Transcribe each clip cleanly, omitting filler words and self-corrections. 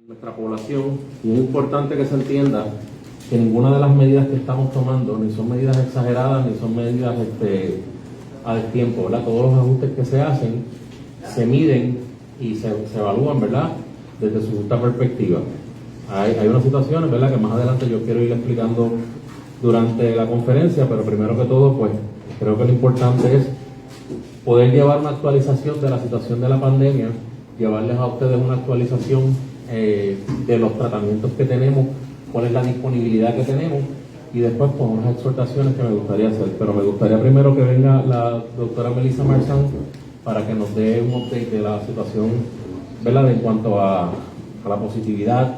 Nuestra población, y es importante que se entienda que ninguna de las medidas que estamos tomando ni son medidas exageradas ni son medidas a destiempo, ¿verdad? Todos los ajustes que se hacen se miden y se evalúan, ¿verdad? Desde su justa perspectiva. Hay unas situaciones, ¿verdad?, que más adelante yo quiero ir explicando durante la conferencia, pero primero que todo, pues creo que lo importante es poder llevar una actualización de la situación de la pandemia, llevarles a ustedes una actualización de los tratamientos que tenemos, cuál es la disponibilidad que tenemos, y después pues unas exhortaciones que me gustaría hacer. Pero me gustaría primero que venga la doctora Melissa Marzán para que nos dé un update de la situación, ¿verdad?, en cuanto a la positividad,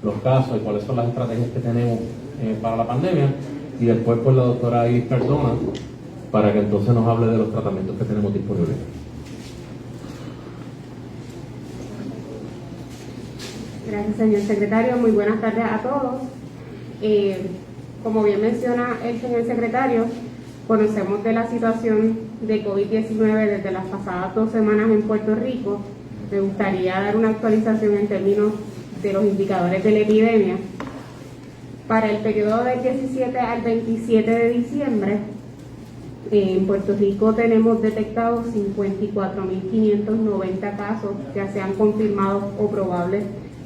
los casos y cuáles son las estrategias que tenemos para la pandemia, y después pues la doctora Iris Cardona para que entonces nos hable de los tratamientos que tenemos disponibles. Gracias, señor secretario. Muy buenas tardes a todos. Como bien menciona el señor secretario, conocemos de la situación de COVID-19 desde las pasadas 2 semanas en Puerto Rico. Me gustaría dar una actualización en términos de los indicadores de la epidemia. Para el periodo del 17 al 27 de diciembre, en Puerto Rico tenemos detectados 54.590 casos que sean confirmados o probables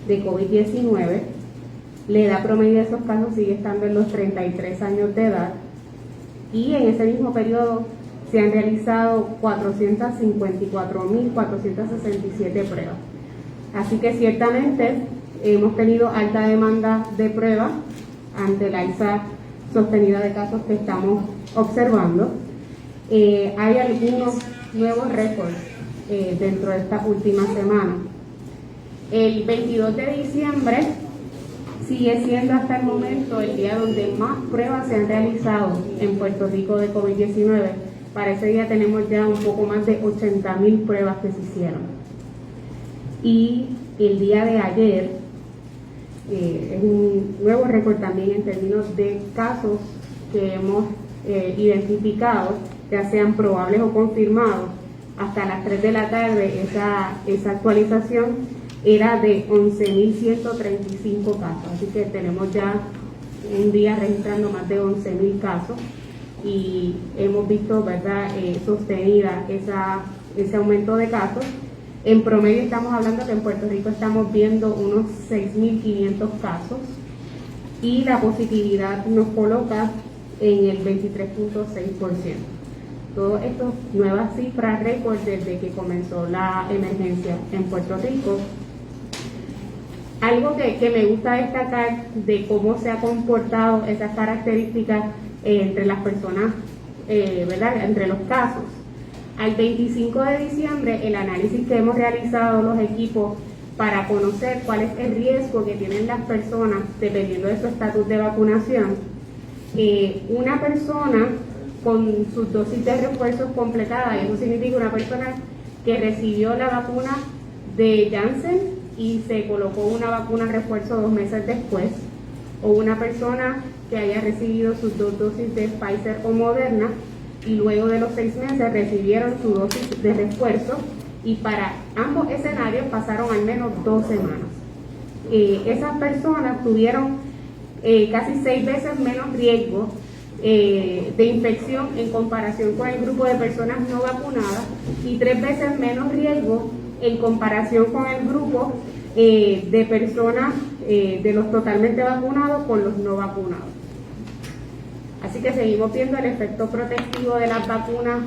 de COVID-19. La edad promedio de esos casos sigue estando en los 33 años de edad, y en ese mismo periodo se han realizado 454.467 pruebas. Así que ciertamente hemos tenido alta demanda de pruebas ante la alza sostenida de casos que estamos observando. Hay algunos nuevos récords dentro de esta última semana. El 22 de diciembre sigue siendo hasta el momento el día donde más pruebas se han realizado en Puerto Rico de COVID-19. Para ese día tenemos ya un poco más de 80.000 pruebas que se hicieron. Y el día de ayer es un nuevo récord también en términos de casos que hemos identificado, ya sean probables o confirmados. Hasta las 3 de la tarde esa actualización era de 11.135 casos, así que tenemos ya un día registrando más de 11.000 casos, y hemos visto, ¿verdad?, sostenida ese aumento de casos. En promedio estamos hablando que en Puerto Rico estamos viendo unos 6.500 casos, y la positividad nos coloca en el 23.6%. Todas estas nuevas cifras récord desde que comenzó la emergencia en Puerto Rico. Algo que me gusta destacar de cómo se ha comportado esas características entre las personas, ¿verdad?, entre los casos. Al 25 de diciembre, el análisis que hemos realizado los equipos para conocer cuál es el riesgo que tienen las personas dependiendo de su estatus de vacunación, una persona con sus dosis de refuerzos completadas, eso significa una persona que recibió la vacuna de Janssen y se colocó una vacuna refuerzo 2 meses después, o una persona que haya recibido sus 2 dosis de Pfizer o Moderna y luego de los 6 meses recibieron su dosis de refuerzo, y para ambos escenarios pasaron al menos 2 semanas. Esas personas tuvieron casi 6 veces menos riesgo de infección en comparación con el grupo de personas no vacunadas, y 3 veces menos riesgo en comparación con el grupo de personas de los totalmente vacunados con los no vacunados. Así que seguimos viendo el efecto protectivo de las vacunas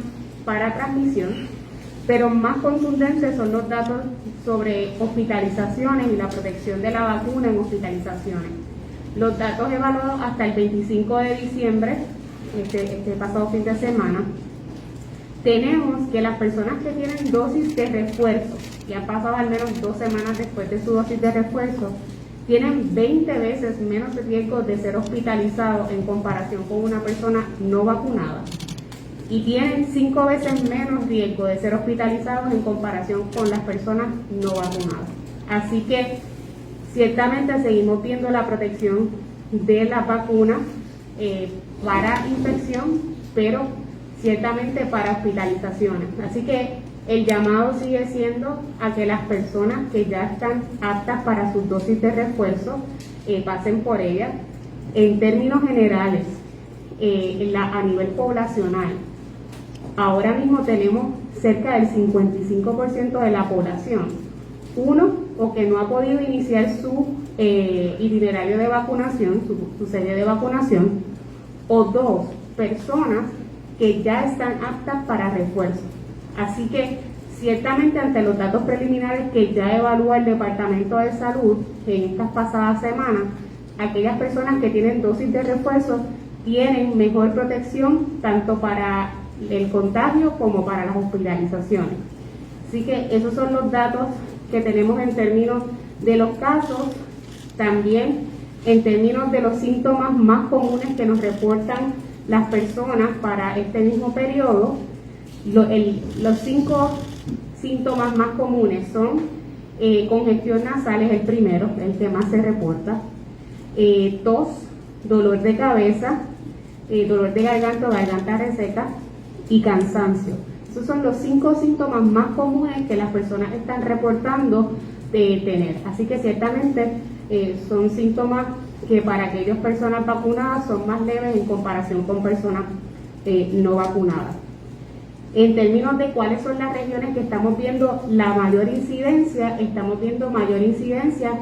para transmisión, pero más contundentes son los datos sobre hospitalizaciones y la protección de la vacuna en hospitalizaciones. Los datos evaluados hasta el 25 de diciembre, este pasado fin de semana, tenemos que las personas que tienen dosis de refuerzo y han pasado al menos 2 semanas después de su dosis de refuerzo, tienen 20 veces menos riesgo de ser hospitalizados en comparación con una persona no vacunada, y tienen 5 veces menos riesgo de ser hospitalizados en comparación con las personas no vacunadas. Así que ciertamente seguimos viendo la protección de la vacuna para infección, pero ciertamente para hospitalizaciones. Así que El llamado sigue siendo a que las personas que ya están aptas para sus dosis de refuerzo pasen por ellas. En términos generales, a nivel poblacional, ahora mismo tenemos cerca del 55% de la población, uno, o que no ha podido iniciar su itinerario de vacunación, su serie de vacunación, o dos, personas que ya están aptas para refuerzo. Así que, ciertamente, ante los datos preliminares que ya evalúa el Departamento de Salud en estas pasadas semanas, aquellas personas que tienen dosis de refuerzo tienen mejor protección tanto para el contagio como para las hospitalizaciones. Así que esos son los datos que tenemos en términos de los casos. También en términos de los síntomas más comunes que nos reportan las personas para este mismo periodo, los 5 síntomas más comunes son congestión nasal, es el primero, el que más se reporta, tos, dolor de cabeza, dolor de garganta o garganta reseca y cansancio. Esos son los 5 síntomas más comunes que las personas están reportando de tener. Así que ciertamente son síntomas que para aquellas personas vacunadas son más leves en comparación con personas no vacunadas. En términos de cuáles son las regiones que estamos viendo la mayor incidencia, estamos viendo mayor incidencia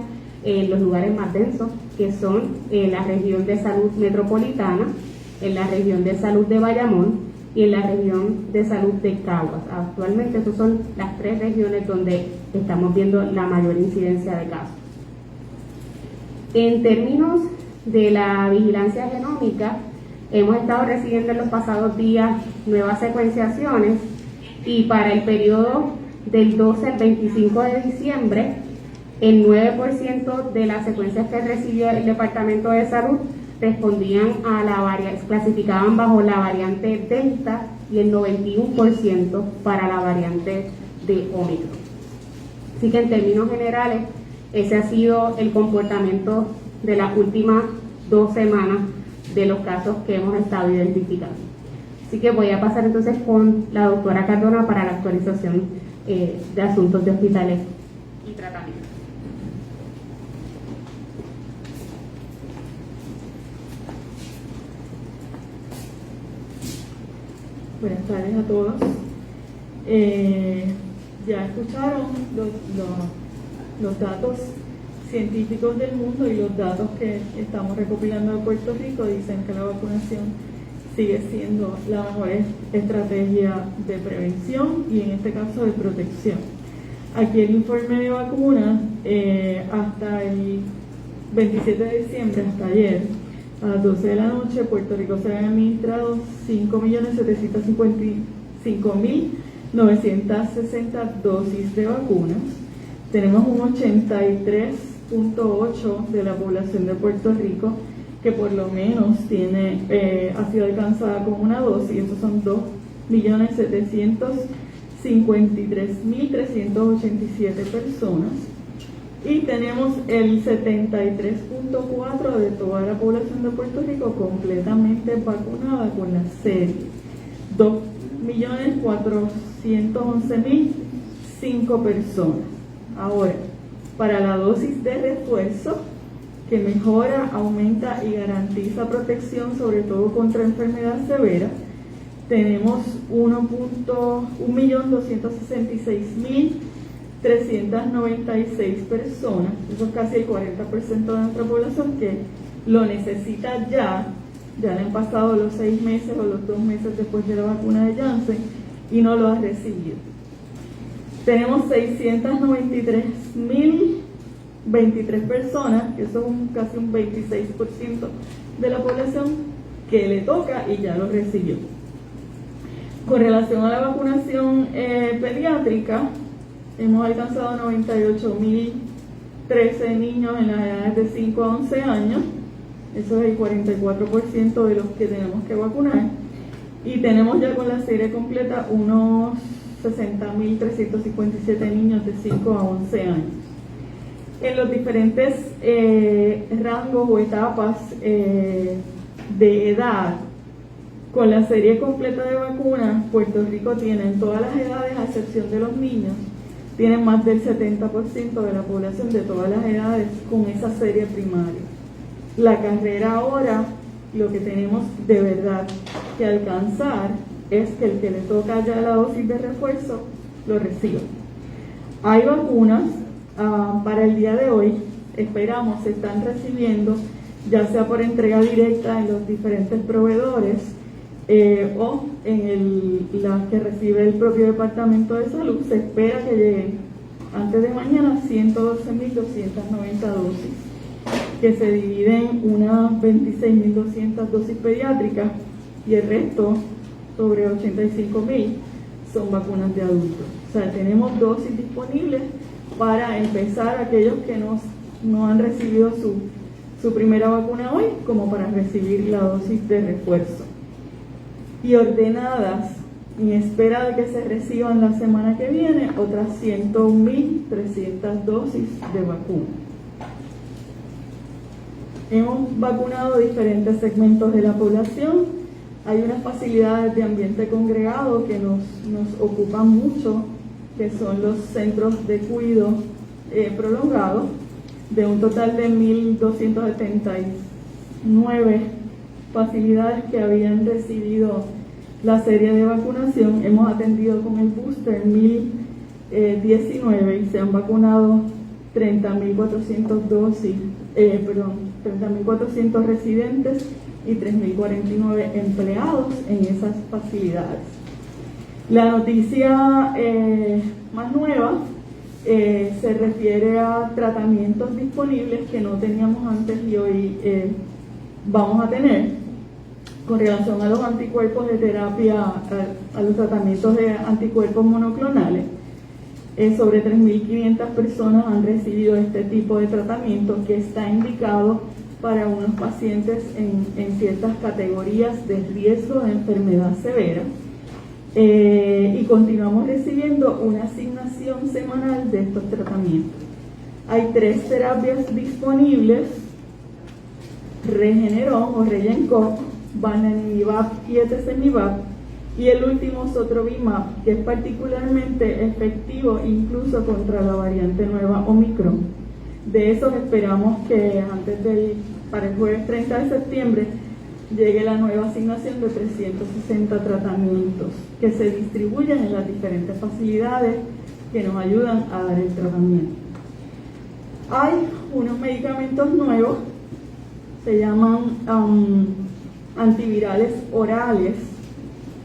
en los lugares más densos, que son en la región de salud metropolitana, en la región de salud de Bayamón y en la región de salud de Caguas. Actualmente esas son las 3 regiones donde estamos viendo la mayor incidencia de casos. En términos de la vigilancia genómica, hemos estado recibiendo en los pasados días nuevas secuenciaciones y para el periodo del 12 al 25 de diciembre, el 9% de las secuencias que recibió el Departamento de Salud respondían a la variante, clasificaban bajo la variante Delta y el 91% para la variante de Omicron. Así que en términos generales, ese ha sido el comportamiento de las últimas 2 semanas de los casos que hemos estado identificando. Así que voy a pasar entonces con la doctora Cardona para la actualización de asuntos de hospitales y tratamientos. Buenas tardes a todos. Ya escucharon los datos científicos del mundo y los datos que estamos recopilando de Puerto Rico dicen que la vacunación sigue siendo la mejor estrategia de prevención y en este caso de protección. Aquí el informe de vacunas hasta el 27 de diciembre, hasta ayer, a las 12 de la noche, Puerto Rico se han administrado 5.755.960 dosis de vacunas. Tenemos un 83.8% de la población de Puerto Rico que por lo menos ha sido alcanzada con una dosis. Esos son 2.753.387 personas. Y tenemos el 73.4% de toda la población de Puerto Rico completamente vacunada con la serie. 2.411.005 personas. Ahora, para la dosis de refuerzo, que mejora, aumenta y garantiza protección, sobre todo contra enfermedad severa, tenemos 1.266.396 personas, eso es casi el 40% de nuestra población que lo necesita ya le han pasado los 6 meses o los 2 meses después de la vacuna de Janssen y no lo ha recibido. Tenemos 693.023 personas, que son casi un 26% de la población que le toca y ya lo recibió. Con relación a la vacunación pediátrica, hemos alcanzado 98.013 niños en las edades de 5 a 11 años. Eso es el 44% de los que tenemos que vacunar. Y tenemos ya con la serie completa unos 60.357 niños de 5 a 11 años. En los diferentes rangos o etapas de edad, Con la serie completa de vacunas, Puerto Rico tiene en todas las edades, a excepción de los niños, tienen más del 70% de la población de todas las edades con esa serie primaria. La carrera ahora, lo que tenemos de verdad que alcanzar es que el que le toca ya la dosis de refuerzo lo reciba. Hay vacunas para el día de hoy, esperamos se están recibiendo, ya sea por entrega directa en los diferentes proveedores o en las que recibe el propio Departamento de Salud. Se espera que lleguen antes de mañana 112.290 dosis, que se dividen unas 26.200 dosis pediátricas y el resto, sobre 85.000, son vacunas de adultos. O sea, tenemos dosis disponibles para empezar aquellos que no han recibido su primera vacuna hoy, como para recibir la dosis de refuerzo. Y ordenadas, en espera de que se reciban la semana que viene, otras 101.300 dosis de vacuna. Hemos vacunado diferentes segmentos de la población. Hay unas facilidades de ambiente congregado que nos ocupan mucho, que son los centros de cuidado prolongado. De un total de 1.279 facilidades que habían recibido la serie de vacunación, hemos atendido con el booster 1.019 y se han vacunado 30.400 residentes y 3.049 empleados en esas facilidades. La noticia más nueva se refiere a tratamientos disponibles que no teníamos antes y hoy vamos a tener con relación a los anticuerpos de terapia, a los tratamientos de anticuerpos monoclonales. Sobre 3.500 personas han recibido este tipo de tratamiento que está indicado para unos pacientes en ciertas categorías de riesgo de enfermedad severa. Y continuamos recibiendo una asignación semanal de estos tratamientos. Hay 3 terapias disponibles: Regeneron o Regencor, Bamlanivimab y Etesevimab, y el último Sotrovimab, que es particularmente efectivo incluso contra la variante nueva Omicron. De esos esperamos que para el jueves 30 de septiembre llegue la nueva asignación de 360 tratamientos que se distribuyen en las diferentes facilidades que nos ayudan a dar el tratamiento. Hay unos medicamentos nuevos, se llaman antivirales orales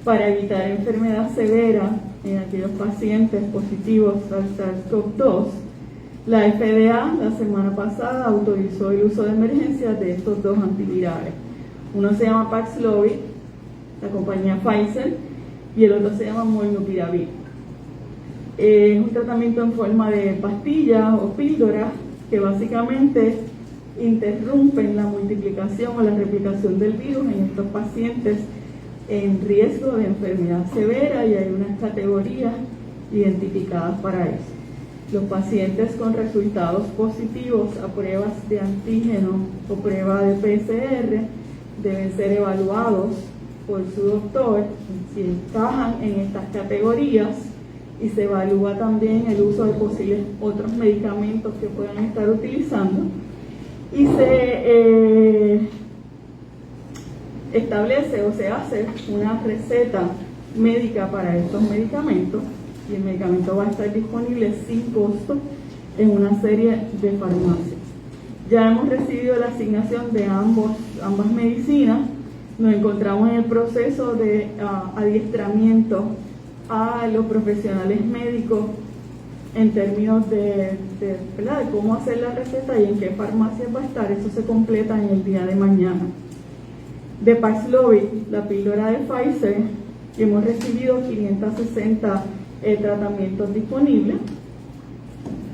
para evitar enfermedad severa en aquellos pacientes positivos al SARS-CoV-2. La FDA la semana pasada autorizó el uso de emergencia de estos 2 antivirales. Uno se llama Paxlovid, la compañía Pfizer, y el otro se llama Molnupiravir. Es un tratamiento en forma de pastillas o píldoras que básicamente interrumpen la multiplicación o la replicación del virus en estos pacientes en riesgo de enfermedad severa, y hay unas categorías identificadas para eso. Los pacientes con resultados positivos a pruebas de antígeno o prueba de PCR deben ser evaluados por su doctor si encajan en estas categorías, y se evalúa también el uso de posibles otros medicamentos que puedan estar utilizando, y se establece o se hace una receta médica para estos medicamentos, y el medicamento va a estar disponible sin costo en una serie de farmacias. Ya hemos recibido la asignación de ambas medicinas. Nos encontramos en el proceso de adiestramiento a los profesionales médicos en términos de cómo hacer la receta y en qué farmacias va a estar. Eso se completa en el día de mañana. De Paxlovid, la píldora de Pfizer, hemos recibido 560 tratamientos disponibles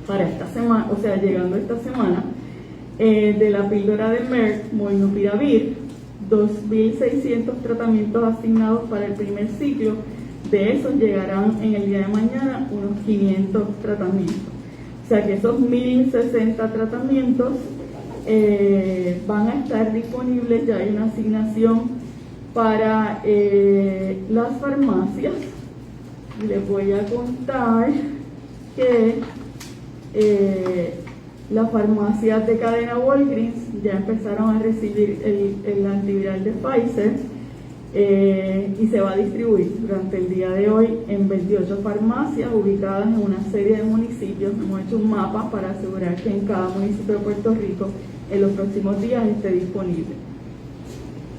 para esta semana, o sea, llegando esta semana. De la píldora de Merck, Molnupiravir, 2.600 tratamientos asignados para el primer ciclo. De esos llegarán en el día de mañana unos 500 tratamientos. O sea que esos 1.060 tratamientos van a estar disponibles. Ya hay una asignación para las farmacias. Les voy a contar que las farmacias de cadena Walgreens ya empezaron a recibir el antiviral de Pfizer y se va a distribuir durante el día de hoy en 28 farmacias ubicadas en una serie de municipios. Hemos hecho un mapa para asegurar que en cada municipio de Puerto Rico en los próximos días esté disponible.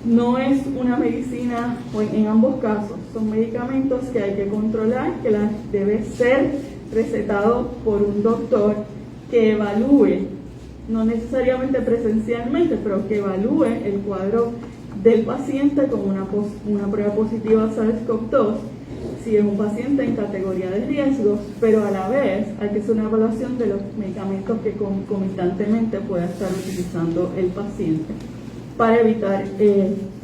No es una medicina, en ambos casos, son medicamentos que hay que controlar, que debe ser recetado por un doctor que evalúe, no necesariamente presencialmente, pero que evalúe el cuadro del paciente con una prueba positiva a SARS-CoV-2, si es un paciente en categoría de riesgos, pero a la vez hay que hacer una evaluación de los medicamentos que concomitantemente pueda estar utilizando el paciente para evitar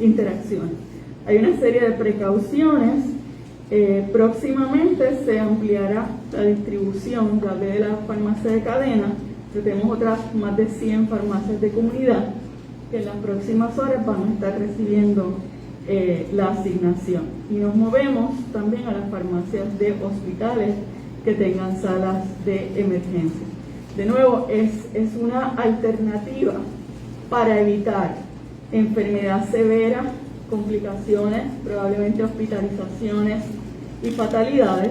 interacciones. Hay una serie de precauciones. Próximamente se ampliará la distribución, ya hablé de las farmacias de cadena, pero tenemos otras más de 100 farmacias de comunidad que en las próximas horas van a estar recibiendo la asignación. Y nos movemos también a las farmacias de hospitales que tengan salas de emergencia. De nuevo, es una alternativa para evitar enfermedad severa, complicaciones, probablemente hospitalizaciones y fatalidades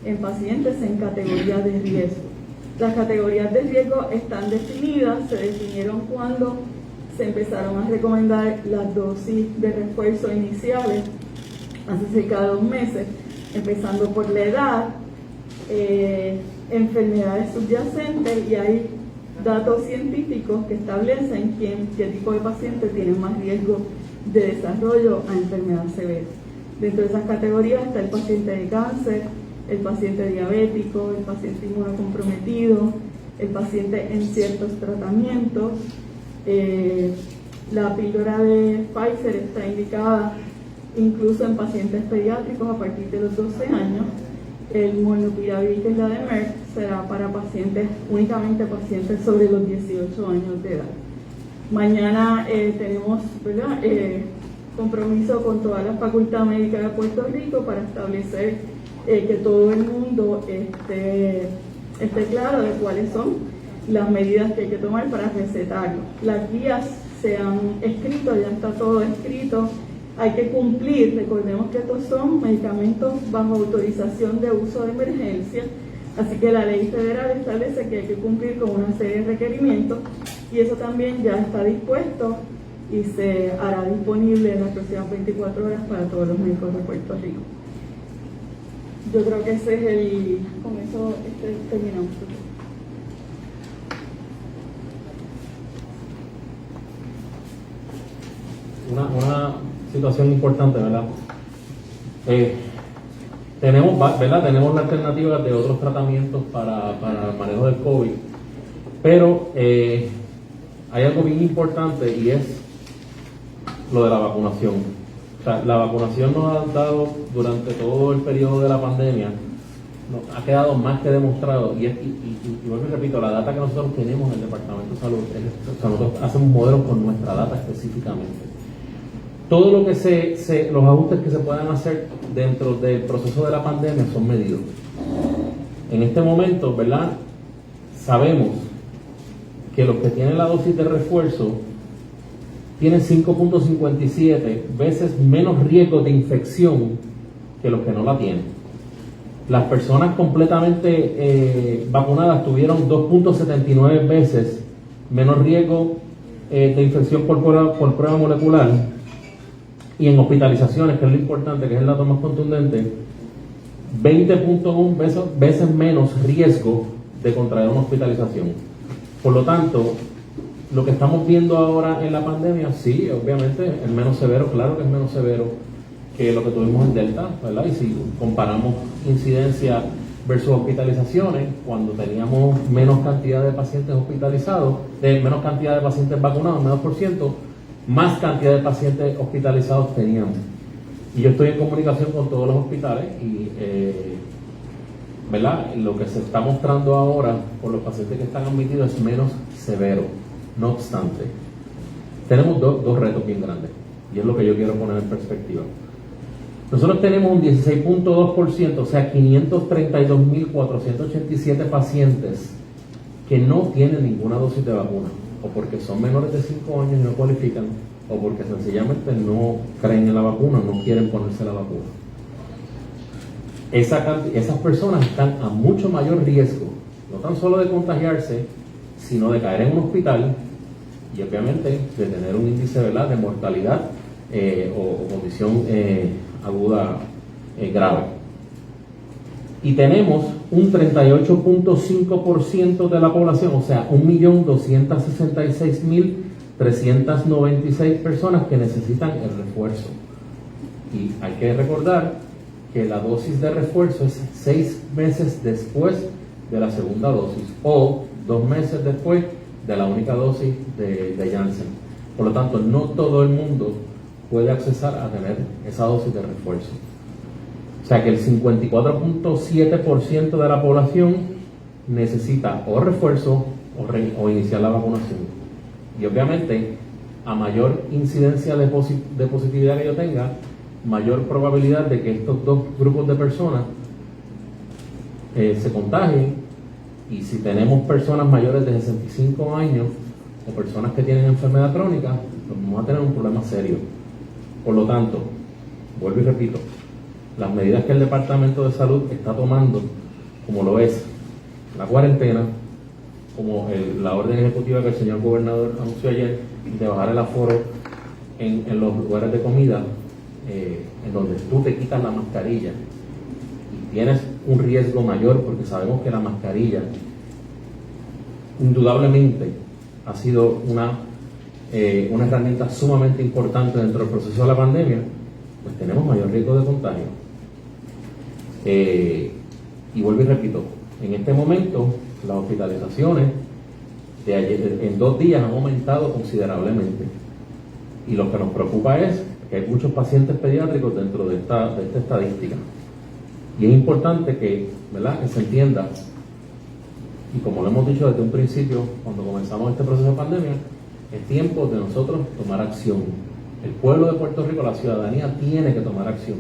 en pacientes en categorías de riesgo. Las categorías de riesgo están definidas, se definieron cuando se empezaron a recomendar las dosis de refuerzo iniciales hace cerca de 2 meses, empezando por la edad, enfermedades subyacentes, y hay datos científicos que establecen qué tipo de paciente tiene más riesgo de desarrollo a enfermedad severa. Dentro de esas categorías está el paciente de cáncer, el paciente diabético, el paciente inmunocomprometido, el paciente en ciertos tratamientos. La píldora de Pfizer está indicada incluso en pacientes pediátricos a partir de los 12 años. El molnupiravir, que es la de Merck, será para únicamente pacientes sobre los 18 años de edad. Mañana tenemos, ¿verdad?, compromiso con toda la Facultad Médica de Puerto Rico para establecer que todo el mundo esté claro de cuáles son las medidas que hay que tomar para recetarlo. Las guías se han escrito, ya está todo escrito. Hay que cumplir, recordemos que estos son medicamentos bajo autorización de uso de emergencia, así que la ley federal establece que hay que cumplir con una serie de requerimientos y eso también ya está dispuesto y se hará disponible en las próximas 24 horas para todos los médicos de Puerto Rico. Yo creo que ese es con eso terminamos. Una situación importante, ¿verdad? Tenemos la alternativa de otros tratamientos para el manejo del COVID, pero hay algo bien importante y es lo de la vacunación. O sea, la vacunación nos ha dado durante todo el periodo de la pandemia, nos ha quedado más que demostrado, y vuelvo y repito, la data que nosotros tenemos en el Departamento de Salud, nosotros hacemos modelos con nuestra data específicamente. Todo lo que los ajustes que se puedan hacer dentro del proceso de la pandemia son medidos. En este momento, ¿verdad?, sabemos que los que tienen la dosis de refuerzo tienen 5.57 veces menos riesgo de infección que los que no la tienen. Las personas completamente vacunadas tuvieron 2.79 veces menos riesgo de infección por prueba molecular, y en hospitalizaciones, que es lo importante, que es el dato más contundente, 20.1 veces menos riesgo de contraer una hospitalización. Por lo tanto, lo que estamos viendo ahora en la pandemia, sí, obviamente es menos severo, claro que es menos severo que lo que tuvimos en Delta, ¿verdad? Y si comparamos incidencia versus hospitalizaciones, cuando teníamos menos cantidad de pacientes hospitalizados, menos cantidad de pacientes vacunados, menos por ciento, más cantidad de pacientes hospitalizados teníamos. Y yo estoy en comunicación con todos los hospitales y ¿verdad?, lo que se está mostrando ahora por los pacientes que están admitidos es menos severo. No obstante, tenemos dos retos bien grandes. Y es lo que yo quiero poner en perspectiva. Nosotros tenemos un 16.2%, o sea, 532.487 pacientes que no tienen ninguna dosis de vacuna, o porque son menores de 5 años y no cualifican, o porque sencillamente no creen en la vacuna, no quieren ponerse la vacuna. Esas personas están a mucho mayor riesgo, no tan solo de contagiarse, sino de caer en un hospital y obviamente de tener un índice, ¿verdad?, de mortalidad o condición aguda grave. Y tenemos un 38.5% de la población, o sea, 1.266.396 personas que necesitan el refuerzo. Y hay que recordar que la dosis de refuerzo es 6 meses después de la segunda dosis o 2 meses después de la única dosis de Janssen. Por lo tanto, no todo el mundo puede accesar a tener esa dosis de refuerzo. O sea que el 54.7% de la población necesita o refuerzo o iniciar la vacunación. Y obviamente, a mayor incidencia de positividad que yo tenga, mayor probabilidad de que estos dos grupos de personas se contagien. Y si tenemos personas mayores de 65 años o personas que tienen enfermedad crónica, pues vamos a tener un problema serio. Por lo tanto, vuelvo y repito, las medidas que el Departamento de Salud está tomando, como lo es la cuarentena, como la orden ejecutiva que el señor gobernador anunció ayer de bajar el aforo en los lugares de comida, en donde tú te quitas la mascarilla y tienes un riesgo mayor, porque sabemos que la mascarilla indudablemente ha sido una herramienta sumamente importante dentro del proceso de la pandemia, pues tenemos mayor riesgo de contagio. Y vuelvo y repito, en este momento las hospitalizaciones de ayer, en 2 días han aumentado considerablemente, y lo que nos preocupa es que hay muchos pacientes pediátricos dentro de esta estadística. Y es importante que, ¿verdad?, que se entienda, y como lo hemos dicho desde un principio cuando comenzamos este proceso de pandemia, es tiempo de nosotros tomar acción. El pueblo de Puerto Rico, la ciudadanía, tiene que tomar acción.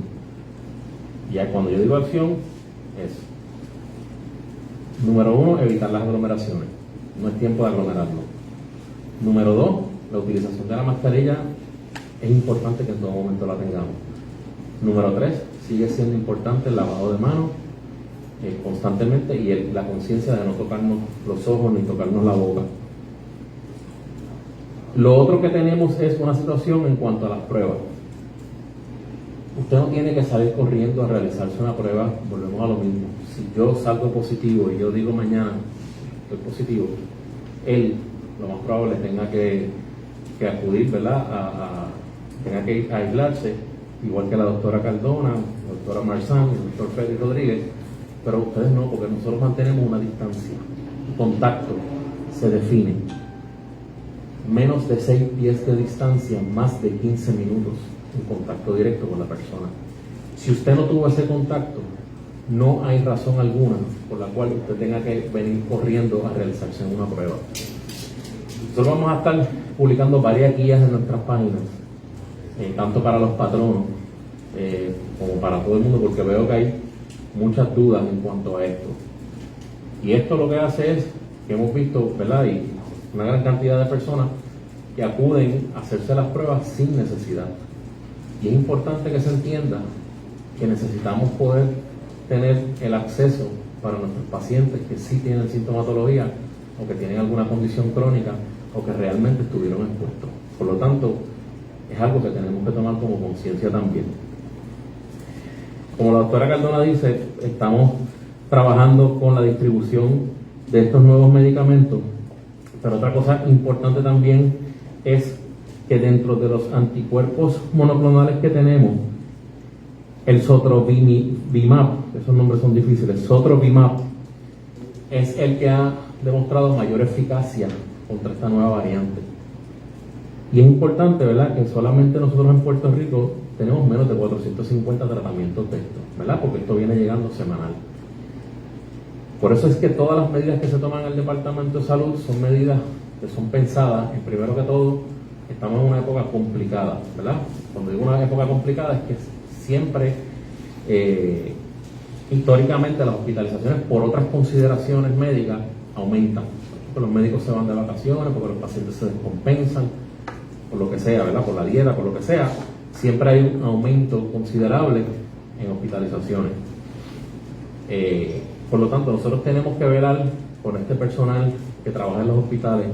Y ya cuando yo digo acción, es, número 1, evitar las aglomeraciones. No es tiempo de aglomerarnos. Número 2, la utilización de la mascarilla es importante que en todo momento la tengamos. Número 3, sigue siendo importante el lavado de manos constantemente y la conciencia de no tocarnos los ojos ni tocarnos la boca. Lo otro que tenemos es una situación en cuanto a las pruebas. Usted no tiene que salir corriendo a realizarse una prueba, volvemos a lo mismo. Si yo salgo positivo y yo digo mañana estoy positivo, él lo más probable tenga que acudir, ¿verdad?, tenga que ir a aislarse, igual que la doctora Cardona, la doctora Marzán, el doctor Félix Rodríguez, pero ustedes no, porque nosotros mantenemos una distancia. El contacto se define. Menos de 6 pies de distancia, más de 15 minutos en contacto directo con la persona. Si usted no tuvo ese contacto, no hay razón alguna por la cual usted tenga que venir corriendo a realizarse una prueba. Nosotros vamos a estar publicando varias guías en nuestras páginas, tanto para los patronos como para todo el mundo, porque veo que hay muchas dudas en cuanto a esto. Y esto lo que hace es que hemos visto, ¿verdad?, y una gran cantidad de personas que acuden a hacerse las pruebas sin necesidad. Y es importante que se entienda que necesitamos poder tener el acceso para nuestros pacientes que sí tienen sintomatología o que tienen alguna condición crónica o que realmente estuvieron expuestos. Por lo tanto, es algo que tenemos que tomar como conciencia también. Como la doctora Cardona dice, estamos trabajando con la distribución de estos nuevos medicamentos, pero otra cosa importante también es que dentro de los anticuerpos monoclonales que tenemos, el Sotrovimab, esos nombres son difíciles, Sotrovimab es el que ha demostrado mayor eficacia contra esta nueva variante. Y es importante, ¿verdad?, que solamente nosotros en Puerto Rico tenemos menos de 450 tratamientos de esto, ¿verdad?, porque esto viene llegando semanal. Por eso es que todas las medidas que se toman en el Departamento de Salud son medidas que son pensadas, primero que todo, estamos en una época complicada, ¿verdad? Cuando digo una época complicada es que siempre, históricamente, las hospitalizaciones por otras consideraciones médicas aumentan. Porque los médicos se van de vacaciones, porque los pacientes se descompensan, por lo que sea, ¿verdad? Por la dieta, por lo que sea, siempre hay un aumento considerable en hospitalizaciones. Por lo tanto, nosotros tenemos que velar por este personal que trabaja en los hospitales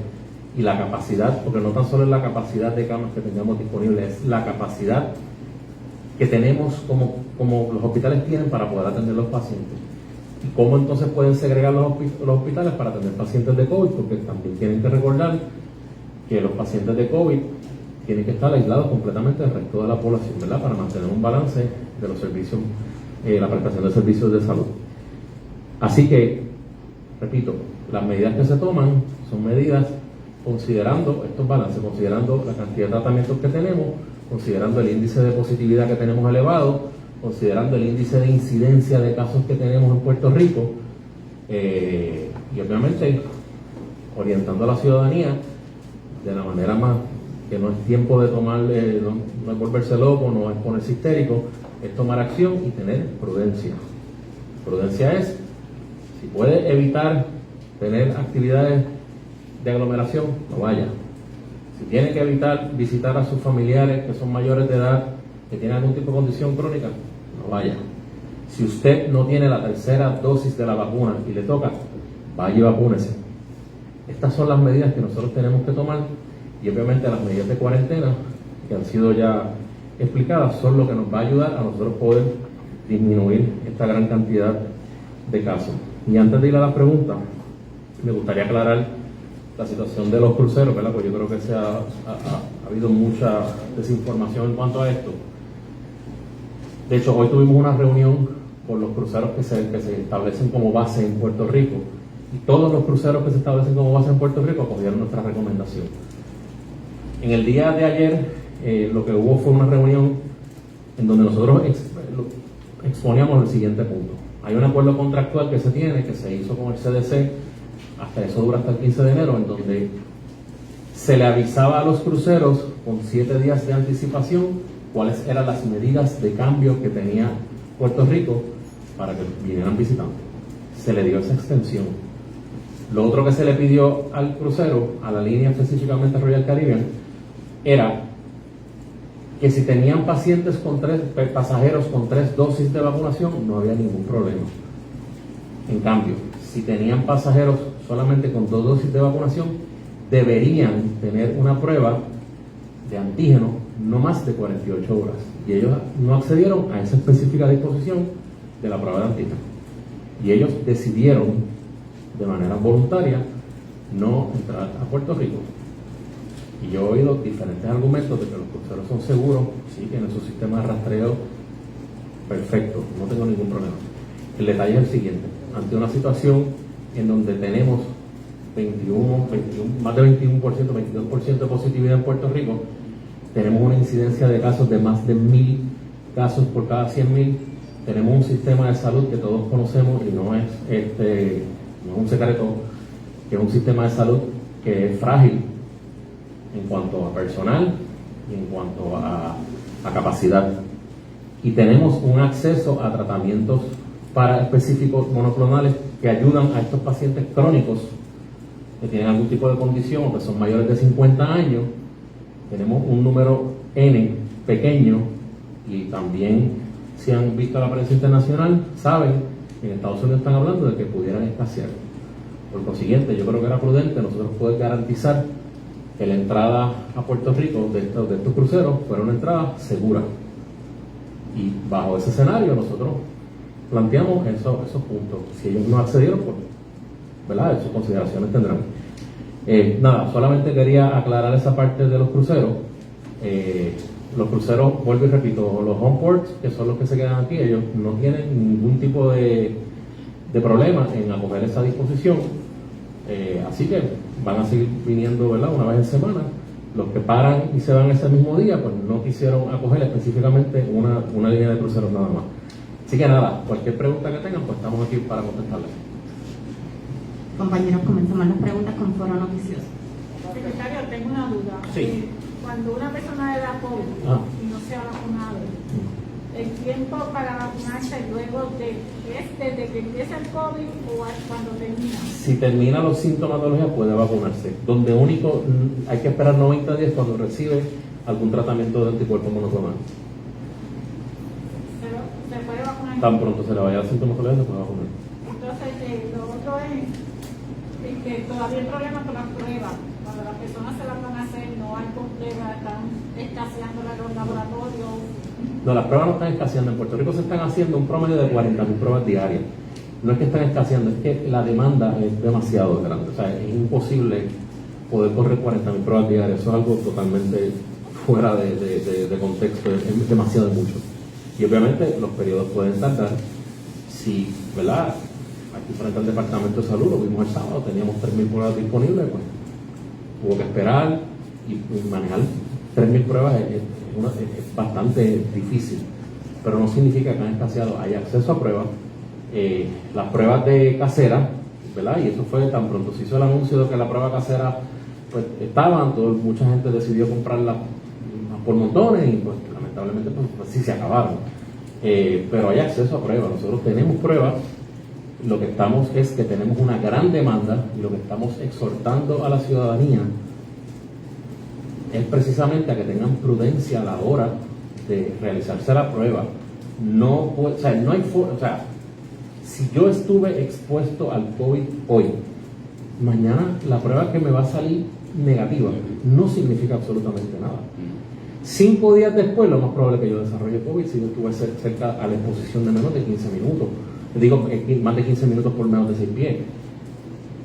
y la capacidad, porque no tan solo es la capacidad de camas que tengamos disponibles, es la capacidad que tenemos como los hospitales tienen para poder atender a los pacientes. ¿Y cómo entonces pueden segregar los hospitales para atender pacientes de COVID? Porque también tienen que recordar que los pacientes de COVID tienen que estar aislados completamente del resto de la población, ¿verdad? Para mantener un balance de los servicios, la prestación de servicios de salud. Así que, repito, las medidas que se toman son medidas considerando estos balances, considerando la cantidad de tratamientos que tenemos, considerando el índice de positividad que tenemos elevado, considerando el índice de incidencia de casos que tenemos en Puerto Rico, y obviamente orientando a la ciudadanía de la manera más, que no es tiempo de tomar, no es volverse loco, no es ponerse histérico, es tomar acción y tener prudencia. Prudencia es, si puede evitar tener actividades de aglomeración, no vaya. Si tiene que evitar visitar a sus familiares que son mayores de edad, que tienen algún tipo de condición crónica, no vaya. Si usted no tiene la tercera dosis de la vacuna y le toca, vaya y vacúnese. Estas son las medidas que nosotros tenemos que tomar, y obviamente las medidas de cuarentena que han sido ya explicadas son lo que nos va a ayudar a nosotros poder disminuir esta gran cantidad de casos. Y antes de ir a la pregunta, me gustaría aclarar la situación de los cruceros, ¿verdad? Porque yo creo que ha habido mucha desinformación en cuanto a esto. De hecho, hoy tuvimos una reunión con los cruceros que se establecen como base en Puerto Rico, y todos los cruceros que se establecen como base en Puerto Rico acogieron nuestra recomendación. En el día de ayer, lo que hubo fue una reunión en donde nosotros exponíamos el siguiente punto. Hay un acuerdo contractual que se tiene, que se hizo con el CDC, hasta eso dura hasta el 15 de enero, en donde se le avisaba a los cruceros con 7 días de anticipación cuáles eran las medidas de cambio que tenía Puerto Rico para que vinieran visitantes. Se le dio esa extensión. Lo otro que se le pidió al crucero, a la línea específicamente Royal Caribbean, era que si tenían pacientes pasajeros con 3 dosis de vacunación, no había ningún problema. En cambio, si tenían pasajeros solamente con 2 dosis de vacunación, deberían tener una prueba de antígeno no más de 48 horas. Y ellos no accedieron a esa específica disposición de la prueba de antígeno. Y ellos decidieron, de manera voluntaria, no entrar a Puerto Rico. Y yo he oído diferentes argumentos de que los cruceros son seguros, sí, tienen su sistema de rastreo perfecto, no tengo ningún problema. El detalle es el siguiente: ante una situación en donde tenemos más de 21%, 22% de positividad en Puerto Rico, tenemos una incidencia de casos de más de 1,000 casos por cada 100,000, tenemos un sistema de salud que todos conocemos y no es un secreto, que es un sistema de salud que es frágil en cuanto a personal y en cuanto a capacidad, y tenemos un acceso a tratamientos para específicos monoclonales que ayudan a estos pacientes crónicos que tienen algún tipo de condición o que son mayores de 50 años. Tenemos un número N pequeño, y también, si han visto la prensa internacional, saben que en Estados Unidos están hablando de que pudieran escasear. Por consiguiente, yo creo que era prudente nosotros poder garantizar que la entrada a Puerto Rico de estos cruceros fuera una entrada segura. Y bajo ese escenario nosotros planteamos esos puntos. Si ellos no accedieron, pues, ¿verdad?, sus consideraciones tendrán. Nada, solamente quería aclarar esa parte de los cruceros. Los cruceros, vuelvo y repito, los homeports, que son los que se quedan aquí, ellos no tienen ningún tipo de problema en acoger esa disposición. Así que van a seguir viniendo, ¿verdad?, una vez en semana. Los que paran y se van ese mismo día, pues no quisieron acoger específicamente una línea de cruceros nada más. Así que nada, cualquier pregunta que tengan, pues estamos aquí para contestarles. Compañeros, comenzamos las preguntas con Foro Noticioso. Secretario, tengo una duda. Sí. cuando una persona le da COVID y no se ha vacunado, el tiempo para vacunarse luego desde que empieza el COVID o cuando termina. Si termina los sintomatología puede vacunarse. Donde único hay que esperar 90 días cuando recibe algún tratamiento de anticuerpos monoclonal. Pero se puede vacunar. Tan pronto se le vaya la sintomatología se puede vacunar. Entonces, lo otro es que todavía hay problemas con las pruebas. Cuando las personas se las van a hacer, no hay pruebas, están escaseando en los laboratorios. No, las pruebas no están escaseando. En Puerto Rico se están haciendo un promedio de 40.000 pruebas diarias. No es que están escaseando, es que la demanda es demasiado grande. O sea, es imposible poder correr 40.000 pruebas diarias. Eso es algo totalmente fuera de contexto, es demasiado mucho. Y obviamente los periodos pueden tardar. Si, ¿verdad? Aquí frente al Departamento de Salud, lo vimos el sábado, teníamos 3.000 pruebas disponibles, pues hubo que esperar y manejar 3.000 pruebas es bastante difícil, pero no significa que han escaseado. Hay acceso a pruebas, las pruebas de casera, ¿verdad? Y eso fue tan pronto se hizo el anuncio de que la prueba casera pues estaban, mucha gente decidió comprarla por montones y pues lamentablemente pues sí se acabaron. Pero hay acceso a pruebas, nosotros tenemos pruebas. Lo que estamos es que tenemos una gran demanda y lo que estamos exhortando a la ciudadanía es precisamente a que tengan prudencia a la hora de realizarse la prueba. No hay forma, si yo estuve expuesto al COVID hoy, mañana la prueba que me va a salir negativa no significa absolutamente nada. 5 días después, lo más probable es que yo desarrolle COVID si yo estuve cerca a la exposición de menos de 15 minutos. Digo, más de 15 minutos por menos de 6 pies.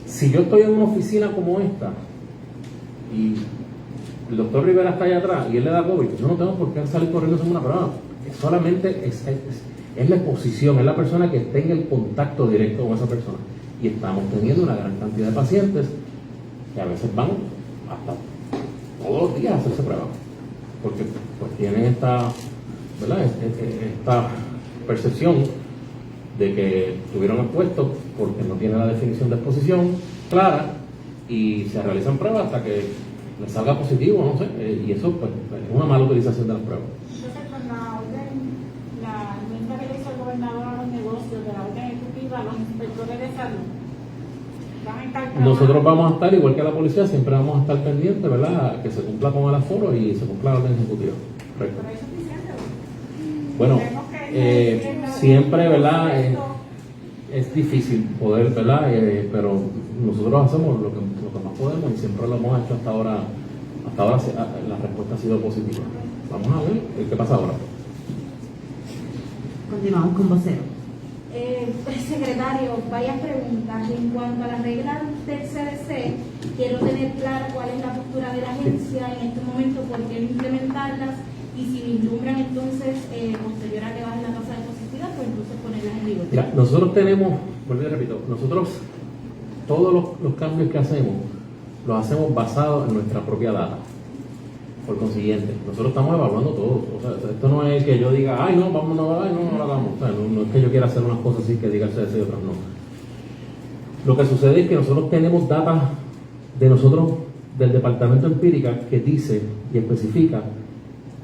Si yo estoy en una oficina como esta y el doctor Rivera está allá atrás y él le da COVID, yo no tengo por qué salir corriendo haciendo una prueba. Solamente es la exposición, es la persona que tenga el contacto directo con esa persona. Y estamos teniendo una gran cantidad de pacientes que a veces van hasta todos los días a hacerse pruebas, porque pues tienen esta percepción de que estuvieron expuestos porque no tienen la definición de exposición clara y se realizan pruebas hasta que les salga positivo, no sé, y eso pues es una mala utilización de las pruebas. Entonces, con la enmienda que le hizo el gobernador a los negocios de la orden ejecutiva, los inspectores de salud van a estar nosotros vamos a estar, igual que la policía, siempre vamos a estar pendientes, ¿verdad?, que se cumpla con el aforo y se cumpla la orden ejecutiva. Correcto. Pero eso es suficiente. Bueno, siempre, ¿verdad? Es difícil poder, ¿verdad? Pero nosotros hacemos lo que más podemos y siempre lo hemos hecho hasta ahora. Hasta ahora la respuesta ha sido positiva. Vamos a ver qué pasa ahora. Continuamos con vocero. Secretario, varias preguntas. En cuanto a las reglas del CDC, quiero tener claro cuál es la postura de la agencia en este momento, por qué no implementarlas y si vislumbran entonces, posterior a que baje la tasa de positividad, pues entonces ponerlas en vigor. Mira, nosotros tenemos, vuelvo y repito, nosotros todos los cambios que hacemos los hacemos basados en nuestra propia data. Por consiguiente, nosotros estamos evaluando todo. O sea, esto no es que yo diga, ay, no, vamos, no lo hagamos. O sea, no es que yo quiera hacer unas cosas así que diga el CDC y otras no. Lo que sucede es que nosotros tenemos data de nosotros, del departamento empírica, que dice y especifica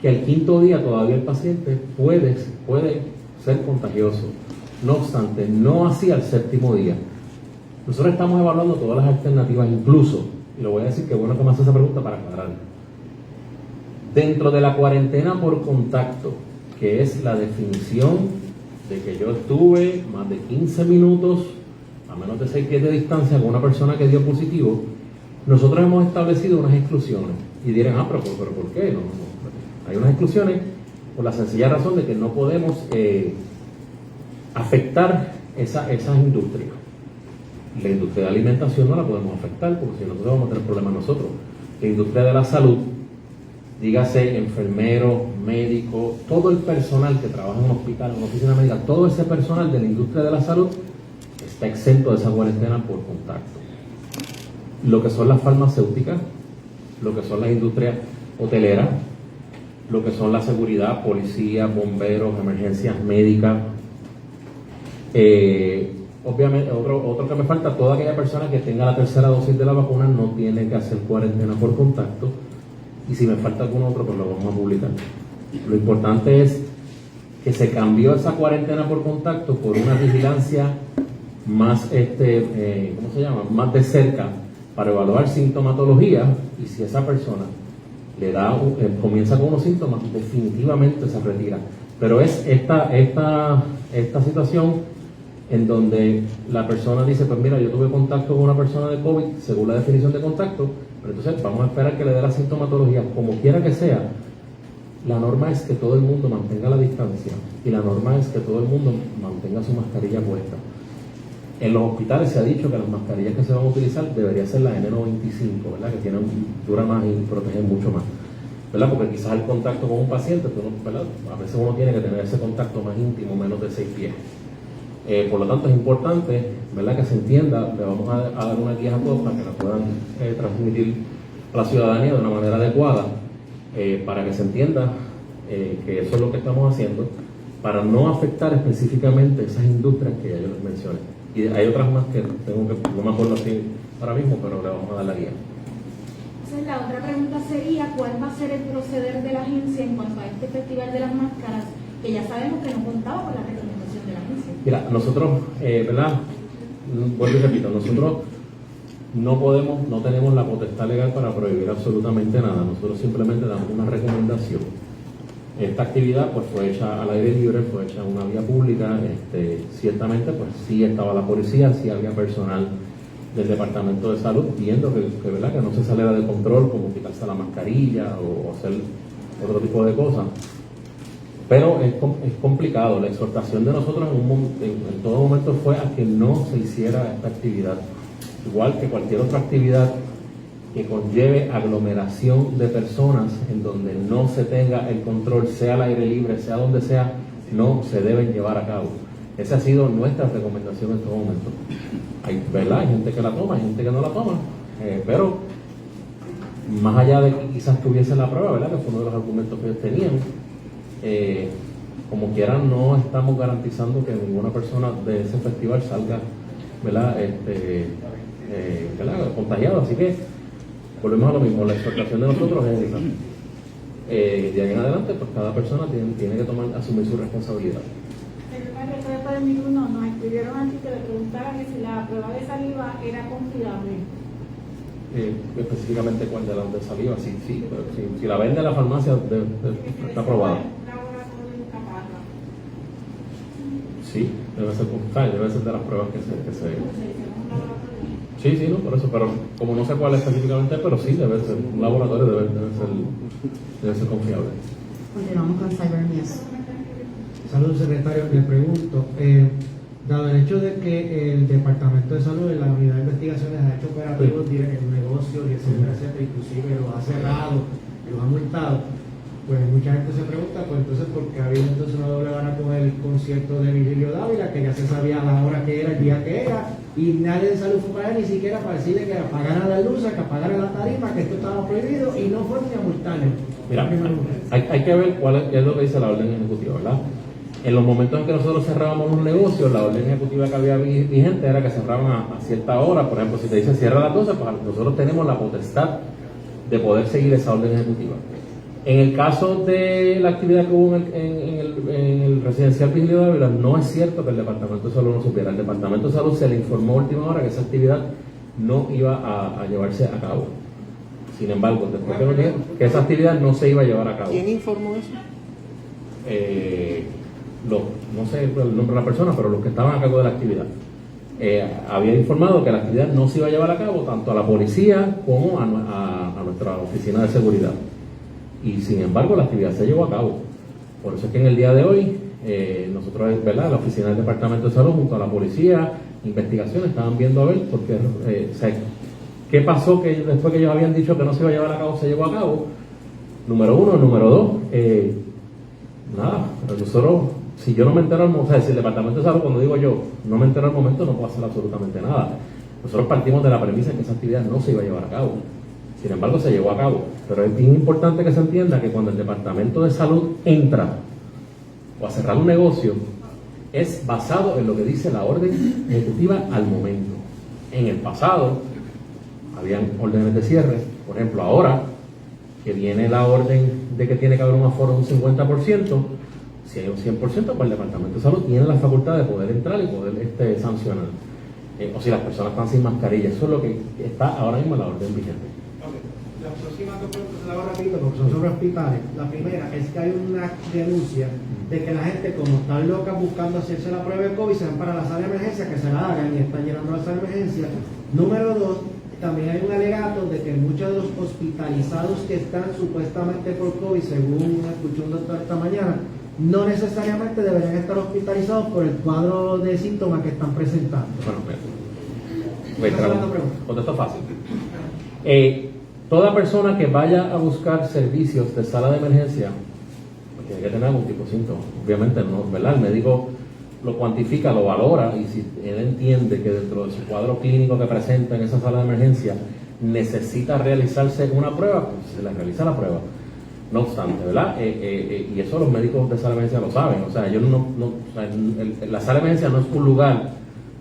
que al 5.º día todavía el paciente puede ser contagioso. No obstante, no así al 7.º día. Nosotros estamos evaluando todas las alternativas, incluso, y lo voy a decir, que bueno que me hace esa pregunta para aclarar. Dentro de la cuarentena por contacto, que es la definición de que yo estuve más de 15 minutos a menos de 6 pies de distancia con una persona que dio positivo, nosotros hemos establecido unas exclusiones. Y dirán, pero ¿por qué? No. Hay unas exclusiones por la sencilla razón de que no podemos afectar esas industrias. La industria de alimentación no la podemos afectar, porque si nosotros vamos a tener problemas nosotros. La industria de la salud, dígase enfermeros, médicos, todo el personal que trabaja en un hospital, en una oficina médica, todo ese personal de la industria de la salud está exento de esa cuarentena por contacto. Lo que son las farmacéuticas, lo que son las industrias hoteleras, lo que son la seguridad, policía, bomberos, emergencias médicas. Obviamente, otro que me falta, toda aquella persona que tenga la tercera dosis de la vacuna no tiene que hacer cuarentena por contacto. y si me falta algún otro, pues lo vamos a publicar. Lo importante es que se cambió esa cuarentena por contacto por una vigilancia más, ¿cómo se llama? Más de cerca para evaluar sintomatología, y si esa persona le da comienza con unos síntomas, definitivamente se retira. Pero es esta situación en donde la persona dice, pues mira, yo tuve contacto con una persona de COVID según la definición de contacto, pero entonces vamos a esperar que le dé la sintomatología. Como quiera que sea, la norma es que todo el mundo mantenga la distancia y la norma es que todo el mundo mantenga su mascarilla puesta. En los hospitales se ha dicho que las mascarillas que se van a utilizar debería ser la N95, ¿verdad? Que dura más y protegen mucho más, ¿verdad? Porque quizás el contacto con un paciente, ¿verdad? A veces uno tiene que tener ese contacto más íntimo, menos de 6 pies. Por lo tanto es importante, ¿verdad?, que se entienda. Le vamos a dar una guía a todos para que la puedan transmitir a la ciudadanía de una manera adecuada, para que se entienda que eso es lo que estamos haciendo, para no afectar específicamente esas industrias que ya yo les mencioné. Y hay otras más que no me acuerdo así ahora mismo, pero le vamos a dar la guía. Entonces, la otra pregunta sería, ¿cuál va a ser el proceder de la agencia en cuanto a este festival de las máscaras, que ya sabemos que no contaba con la recomendación de la agencia? Mira, nosotros, ¿verdad? Vuelvo y repito, nosotros no tenemos la potestad legal para prohibir absolutamente nada. Nosotros simplemente damos una recomendación. Esta actividad pues fue hecha al aire libre, fue hecha en una vía pública. Ciertamente pues sí estaba la policía, sí había personal del Departamento de Salud viendo que ¿verdad?, que no se saliera de control, como quitarse la mascarilla o hacer otro tipo de cosas. Pero es complicado. La exhortación de nosotros en todo momento fue a que no se hiciera esta actividad. Igual que cualquier otra actividad que conlleve aglomeración de personas en donde no se tenga el control, sea al aire libre, sea donde sea, no se deben llevar a cabo. Esa ha sido nuestra recomendación en todo momento. Hay gente que la toma, hay gente que no la toma, pero más allá de que quizás tuviesen la prueba, ¿verdad?, que fue uno de los argumentos que ellos tenían, como quieran, no estamos garantizando que ninguna persona de ese festival salga, ¿verdad?, contagiado. Así que volvemos a lo mismo. La exhortación de nosotros es esa. De ahí en adelante, pues cada persona tiene que asumir su responsabilidad. Después de mi turno nos escribieron aquí que le preguntaran que si la prueba de saliva era confiable. Específicamente cuál de la de saliva, sí, pero si la vende la farmacia está aprobada. Sí, debe ser de las pruebas que se Sí, no, por eso, pero como no sé cuál específicamente, pero sí debe ser, un laboratorio debe ser confiable. Continuamos con Cybernews. Saludos, secretario. Le pregunto, dado el hecho de que el Departamento de Salud en la Unidad de Investigaciones ha hecho operativos en negocios y etcétera, inclusive los ha cerrado y los ha multado, pues mucha gente se pregunta, pues entonces, ¿por qué había entonces una doble vara con el concierto de Virgilio Dávila, que ya se sabía la hora que era, el día que era, y nadie de salud fue para él ni siquiera para decirle que apagaran las luces, que apagaran la tarima, que esto estaba prohibido, y no fue ni a multarle? Mira, hay que ver cuál es lo que dice la orden ejecutiva, ¿verdad? En los momentos en que nosotros cerrábamos un negocio, la orden ejecutiva que había vigente era que cerraban a cierta hora. Por ejemplo, si te dice cierra a las 12, pues nosotros tenemos la potestad de poder seguir esa orden ejecutiva. En el caso de la actividad que hubo en el residencial Virgilio Dávila, no es cierto que el Departamento de Salud no supiera. El Departamento de Salud se le informó a última hora que esa actividad no iba a llevarse a cabo. Sin embargo, después que esa actividad no se iba a llevar a cabo. ¿Quién informó eso? No sé el nombre de la persona, pero los que estaban a cargo de la actividad. Había informado que la actividad no se iba a llevar a cabo tanto a la policía como a nuestra oficina de seguridad. Y sin embargo la actividad se llevó a cabo. Por eso es que en el día de hoy nosotros, ¿verdad?, la oficina del Departamento de Salud junto a la policía, investigaciones, estaban viendo a ver porque, qué pasó que después que ellos habían dicho que no se iba a llevar a cabo, se llevó a cabo. Número uno. Número dos, nada, nosotros, si yo no me entero, o sea, si el Departamento de Salud, cuando digo yo, no me entero al momento, no puedo hacer absolutamente nada. Nosotros partimos de la premisa que esa actividad no se iba a llevar a cabo. Sin embargo, se llevó a cabo. Pero es bien importante que se entienda que cuando el Departamento de Salud entra o a cerrar un negocio, es basado en lo que dice la orden ejecutiva al momento. En el pasado, habían órdenes de cierre. Por ejemplo, ahora, que viene la orden de que tiene que haber un aforo de un 50%, si hay un 100%, pues el Departamento de Salud tiene la facultad de poder entrar y poder sancionar. O si las personas están sin mascarilla. Eso es lo que está ahora mismo en la orden vigente. Las próximas dos preguntas las hago rapidito porque son sobre hospitales. La primera es que hay una denuncia de que la gente, como están locas buscando hacerse la prueba de COVID, se van para la sala de emergencia, que se la hagan y están llenando la sala de emergencia. Número dos, también hay un alegato de que muchos de los hospitalizados que están supuestamente por COVID, según escuchó un doctor esta mañana, no necesariamente deberían estar hospitalizados por el cuadro de síntomas que están presentando. Contesto fácil. Toda persona que vaya a buscar servicios de sala de emergencia, pues tiene que tener algún tipo de síntomas. Obviamente no, ¿verdad? El médico lo cuantifica, lo valora, y si él entiende que dentro de su cuadro clínico que presenta en esa sala de emergencia necesita realizarse una prueba, pues se le realiza la prueba. No obstante, ¿verdad? Y eso los médicos de sala de emergencia lo saben. O sea, ellos la sala de emergencia no es un lugar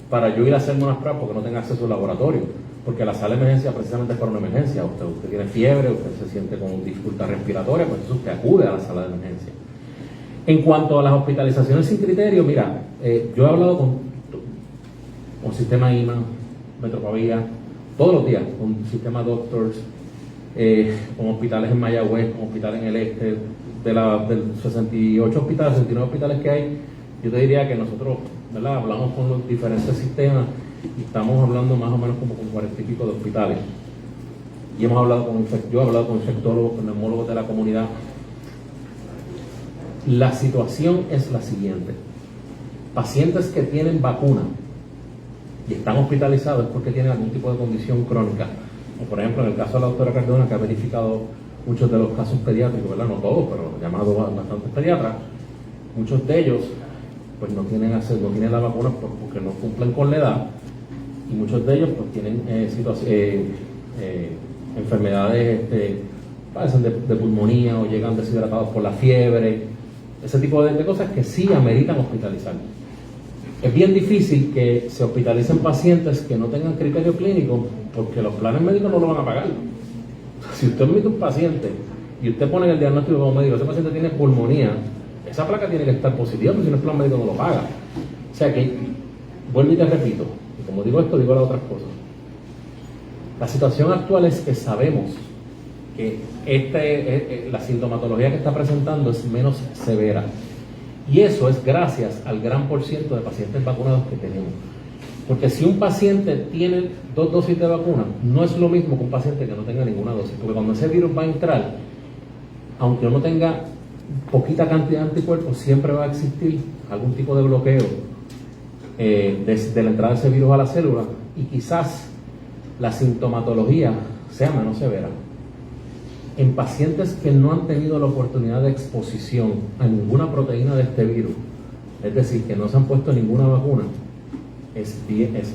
para yo ir a hacerme unas pruebas porque no tenga acceso al laboratorio. Porque la sala de emergencia precisamente es para una emergencia. Usted tiene fiebre, usted se siente con dificultad respiratoria, pues eso usted acude a la sala de emergencia. En cuanto a las hospitalizaciones sin criterio, mira, yo he hablado con Sistema IMA, Metropavía, todos los días, con Sistema Doctors, con hospitales en Mayagüez, con hospitales en el este, de 68 hospitales, 69 hospitales que hay. Yo te diría que nosotros, ¿verdad?, hablamos con los diferentes sistemas y estamos hablando más o menos como con 40 y pico de hospitales. Y yo he hablado con infectólogos, con neumólogos de la comunidad. La situación es la siguiente: pacientes que tienen vacuna y están hospitalizados es porque tienen algún tipo de condición crónica. O por ejemplo, en el caso de la doctora Cardona, que ha verificado muchos de los casos pediátricos, ¿verdad? No todos, pero llamado bastantes pediatras, muchos de ellos pues no tienen la vacuna porque no cumplen con la edad, y muchos de ellos pues tienen enfermedades, padecen de pulmonía o llegan deshidratados por la fiebre, ese tipo de cosas que sí ameritan hospitalizar. Es bien difícil que se hospitalicen pacientes que no tengan criterio clínico porque los planes médicos no lo van a pagar. Si usted admite un paciente y usted pone en el diagnóstico como médico, ese paciente tiene pulmonía, esa placa tiene que estar positiva porque si no el plan médico no lo paga. O sea que, vuelvo y te repito, y como digo esto, digo las otras cosas. La situación actual es que sabemos que la sintomatología que está presentando es menos severa. Y eso es gracias al gran por ciento de pacientes vacunados que tenemos. Porque si un paciente tiene 2 dosis de vacuna, no es lo mismo que un paciente que no tenga ninguna dosis. Porque cuando ese virus va a entrar, aunque uno tenga poquita cantidad de anticuerpos, siempre va a existir algún tipo de bloqueo de la entrada de ese virus a la célula, y quizás la sintomatología sea menos severa. En pacientes que no han tenido la oportunidad de exposición a ninguna proteína de este virus, es decir, que no se han puesto ninguna vacuna, es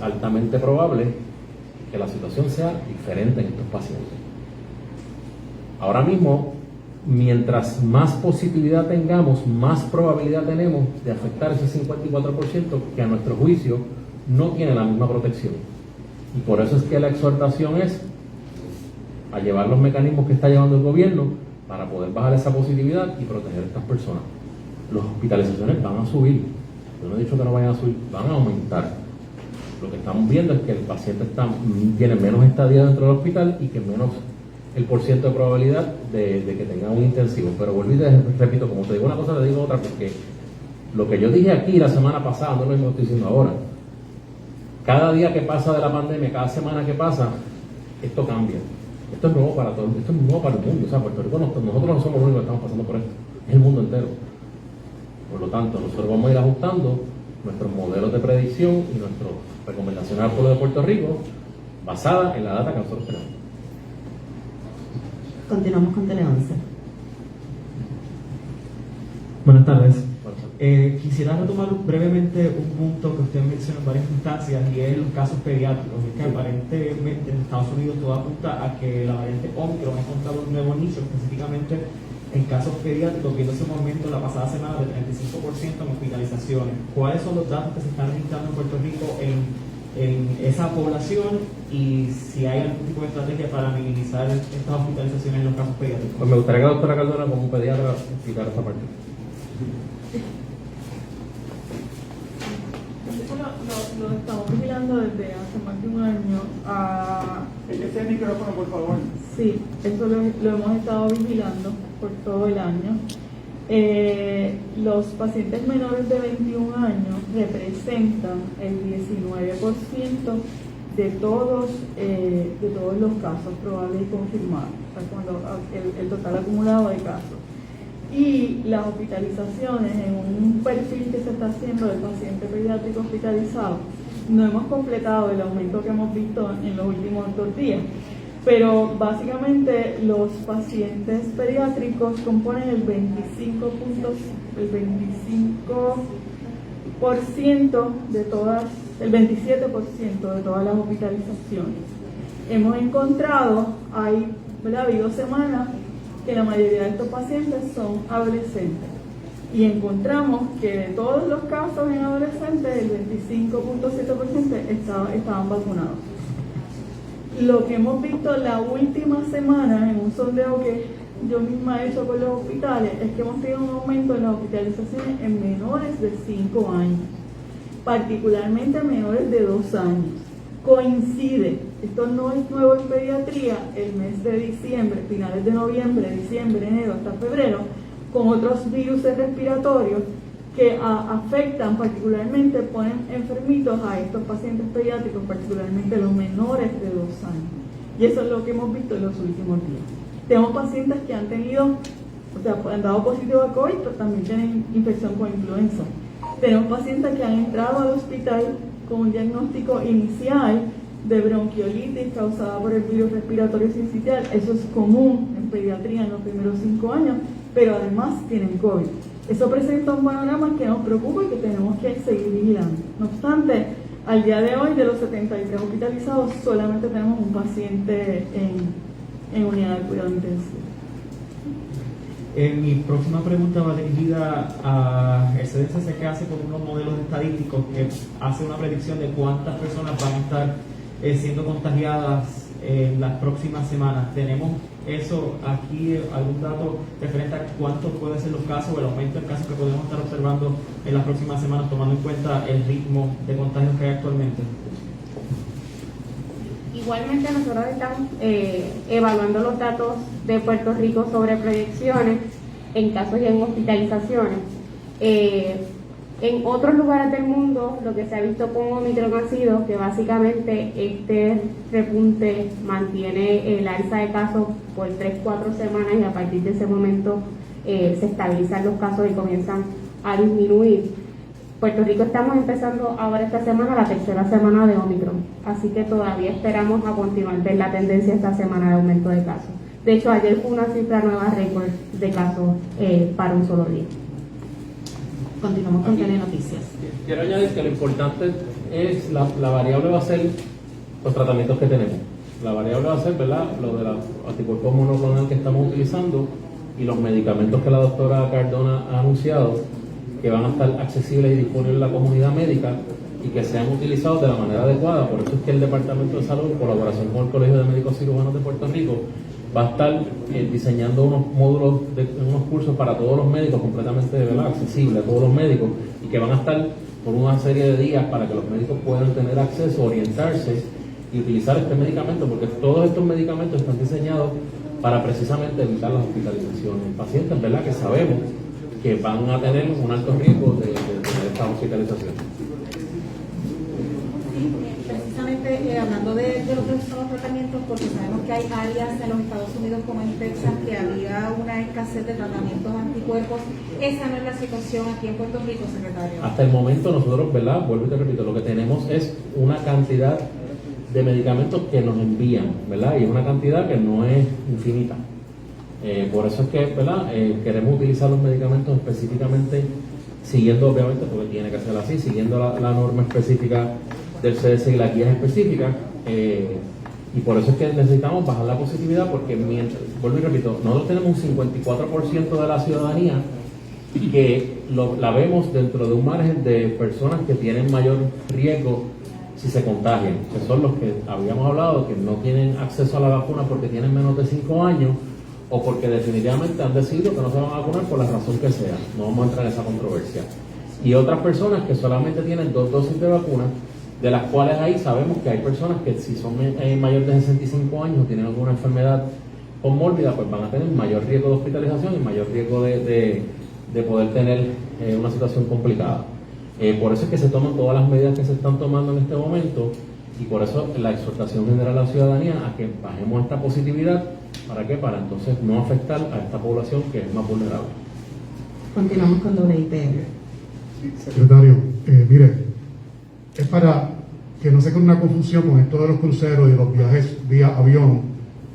altamente probable que la situación sea diferente en estos pacientes. Ahora mismo, mientras más positividad tengamos, más probabilidad tenemos de afectar ese 54% que a nuestro juicio no tiene la misma protección. Y por eso es que la exhortación es a llevar los mecanismos que está llevando el gobierno para poder bajar esa positividad y proteger a estas personas. Las hospitalizaciones van a subir. Yo no he dicho que no vayan a subir, van a aumentar. Lo que estamos viendo es que el paciente tiene menos estadía dentro del hospital y que menos el porciento de probabilidad de que tenga un intensivo. Pero vuelvo y te repito, como te digo una cosa, te digo otra, porque lo que yo dije aquí la semana pasada no es lo mismo que estoy diciendo ahora. Cada día que pasa de la pandemia, cada semana que pasa, esto cambia. Esto es nuevo para todo, esto es nuevo para el mundo. O sea, Puerto Rico, nosotros no somos los únicos que estamos pasando por esto, es el mundo entero. Por lo tanto, nosotros vamos a ir ajustando nuestros modelos de predicción y nuestras recomendaciones al pueblo de Puerto Rico basadas en la data que nosotros tenemos. Continuamos con Tele 11. Buenas tardes. Quisiera retomar brevemente un punto que usted mencionó en varias instancias, y es los casos pediátricos. Es que aparentemente en Estados Unidos todo apunta a que la variante Omicron ha encontrado un nuevo nicho, específicamente en casos pediátricos, viendo ese aumento la pasada semana de 35% en hospitalizaciones. ¿Cuáles son los datos que se están registrando en Puerto Rico en en esa población y si hay algún tipo de estrategia para minimizar estas hospitalizaciones en los casos pediátricos. Pues me gustaría que la doctora Cardona, como pediatra, explicara esa parte. Eso lo estamos vigilando desde hace más de un año. Ese micrófono, por favor. Sí, eso lo hemos estado vigilando por todo el año. Los pacientes menores de 21 años representan el 19% de todos los casos probables y confirmados, o sea, cuando el total acumulado de casos. Y las hospitalizaciones en un perfil que se está haciendo del paciente pediátrico hospitalizado, no hemos completado el aumento que hemos visto en los últimos 2 días. Pero básicamente los pacientes pediátricos componen el 27% de todas las hospitalizaciones. Hemos encontrado, ha habido semanas que la mayoría de estos pacientes son adolescentes. Y encontramos que de todos los casos en adolescentes, el 25.7% estaban vacunados. Lo que hemos visto la última semana en un sondeo que yo misma he hecho con los hospitales es que hemos tenido un aumento en las hospitalizaciones en menores de 5 años, particularmente menores de 2 años. Coincide, esto no es nuevo en pediatría, el mes de diciembre, finales de noviembre, diciembre, enero hasta febrero, con otros virus respiratorios que afectan particularmente, ponen enfermitos a estos pacientes pediátricos, particularmente los menores de 2 años. Y eso es lo que hemos visto en los últimos días. Tenemos pacientes que han dado positivo a COVID, pero también tienen infección con influenza. Tenemos pacientes que han entrado al hospital con un diagnóstico inicial de bronquiolitis causada por el virus respiratorio sincitial. Eso es común en pediatría en los primeros 5 años, pero además tienen COVID. Eso presenta un panorama que nos preocupa y que tenemos que seguir vigilando. No obstante, al día de hoy, de los 73 hospitalizados, solamente tenemos un paciente en unidad de cuidado intensivo. Mi próxima pregunta va dirigida a el CDC, que hace con unos modelos estadísticos que hace una predicción de cuántas personas van a estar siendo contagiadas en las próximas semanas. ¿Tenemos eso aquí, algún dato referente a cuántos pueden ser los casos o el aumento de casos que podemos estar observando en las próximas semanas, tomando en cuenta el ritmo de contagios que hay actualmente? Igualmente nosotros estamos evaluando los datos de Puerto Rico sobre proyecciones en casos y en hospitalizaciones. En otros lugares del mundo lo que se ha visto con Omicron ha sido que básicamente este repunte mantiene el alza de casos por 3-4 semanas y a partir de ese momento se estabilizan los casos y comienzan a disminuir. Puerto Rico estamos empezando ahora esta semana, la 3ª semana de Omicron, así que todavía esperamos a continuar ver la tendencia esta semana de aumento de casos. De hecho, ayer fue una cifra nueva récord de casos para un solo día. Continuamos con Telenoticias. Quiero añadir que lo importante es, la variable va a ser los tratamientos que tenemos. La variable va a ser, ¿verdad?, lo de la anticuerpo monoclonal que estamos utilizando y los medicamentos que la doctora Cardona ha anunciado, que van a estar accesibles y disponibles en la comunidad médica y que sean utilizados de la manera adecuada. Por eso es que el Departamento de Salud, en colaboración con el Colegio de Médicos Cirujanos de Puerto Rico, va a estar diseñando unos módulos, unos cursos para todos los médicos completamente, ¿verdad?, accesibles a todos los médicos, y que van a estar por una serie de días para que los médicos puedan tener acceso, orientarse y utilizar este medicamento, porque todos estos medicamentos están diseñados para precisamente evitar las hospitalizaciones en pacientes, ¿verdad?, que sabemos que van a tener un alto riesgo de tener esta hospitalización. Precisamente hablando de lo que son los tratamientos, porque sabemos que hay áreas en los Estados Unidos como en Texas que había una escasez de tratamientos anticuerpos. Esa no es la situación aquí en Puerto Rico, secretario. Hasta el momento nosotros, ¿verdad?, vuelvo y te repito, lo que tenemos es una cantidad de medicamentos que nos envían, ¿verdad?, y es una cantidad que no es infinita. Por eso es que, ¿verdad?, queremos utilizar los medicamentos específicamente siguiendo, obviamente, porque tiene que ser así, siguiendo la norma específica del CDC y las guías específicas, y por eso es que necesitamos bajar la positividad, porque vuelvo y repito, nosotros tenemos un 54% de la ciudadanía que la vemos dentro de un margen de personas que tienen mayor riesgo si se contagian, que son los que habíamos hablado que no tienen acceso a la vacuna porque tienen menos de 5 años o porque definitivamente han decidido que no se van a vacunar por la razón que sea. No vamos a entrar en esa controversia. Y otras personas que solamente tienen 2 dosis de vacuna, de las cuales ahí sabemos que hay personas que si son mayores de 65 años o tienen alguna enfermedad comórbida, pues van a tener mayor riesgo de hospitalización y mayor riesgo de poder tener una situación complicada. Por eso es que se toman todas las medidas que se están tomando en este momento y por eso la exhortación general a la ciudadanía a que bajemos esta positividad. ¿Para qué? Para entonces no afectar a esta población que es más vulnerable. Continuamos con WIPR. Secretario, mire, es para que no se cree una confusión con esto de los cruceros y los viajes vía avión,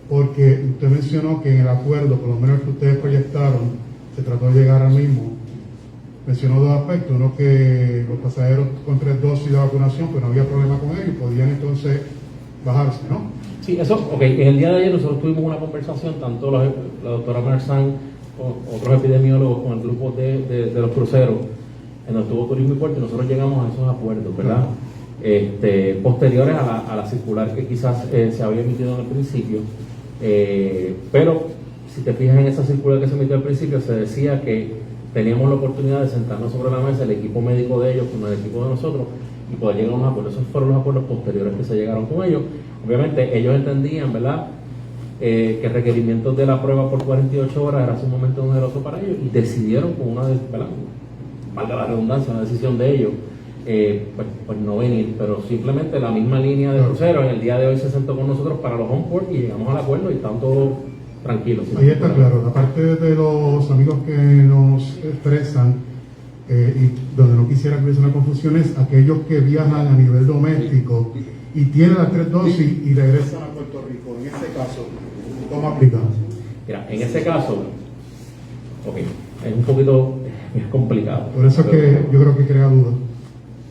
porque usted mencionó que en el acuerdo, por lo menos que ustedes proyectaron, se trató de llegar al mismo. Mencionó 2 aspectos, uno que los pasajeros con 3 dosis de vacunación, pues no había problema con ellos, podían entonces bajarse, ¿no? Sí, eso, ok. En el día de ayer nosotros tuvimos una conversación, tanto la doctora Marzán, otros epidemiólogos con el grupo de los cruceros, en donde estuvo Turismo y Puerto, y nosotros llegamos a esos acuerdos, ¿verdad? Posteriores a la circular que quizás se había emitido en el principio, pero si te fijas en esa circular que se emitió al principio, se decía que teníamos la oportunidad de sentarnos sobre la mesa el equipo médico de ellos con el equipo de nosotros y poder llegar a un acuerdo. Esos fueron los acuerdos posteriores que se llegaron con ellos. Obviamente ellos entendían, ¿verdad?, que el requerimiento de la prueba por 48 horas era un momento oneroso para ellos y decidieron con una, ¿verdad?, valga la redundancia, una decisión de ellos, pues no venir, pero simplemente la misma línea de crucero en el día de hoy se sentó con nosotros para los onboard y llegamos al acuerdo y están todos tranquilos. Ahí está claro, aparte de los amigos que nos expresan y donde no quisiera que hubiese una confusión, es aquellos que viajan a nivel doméstico y tienen las 3 dosis y regresan a Puerto Rico. En ese caso, ¿cómo aplicar? Mira, en ese caso, ok, es un poquito complicado. Por eso es que yo creo que crea dudas.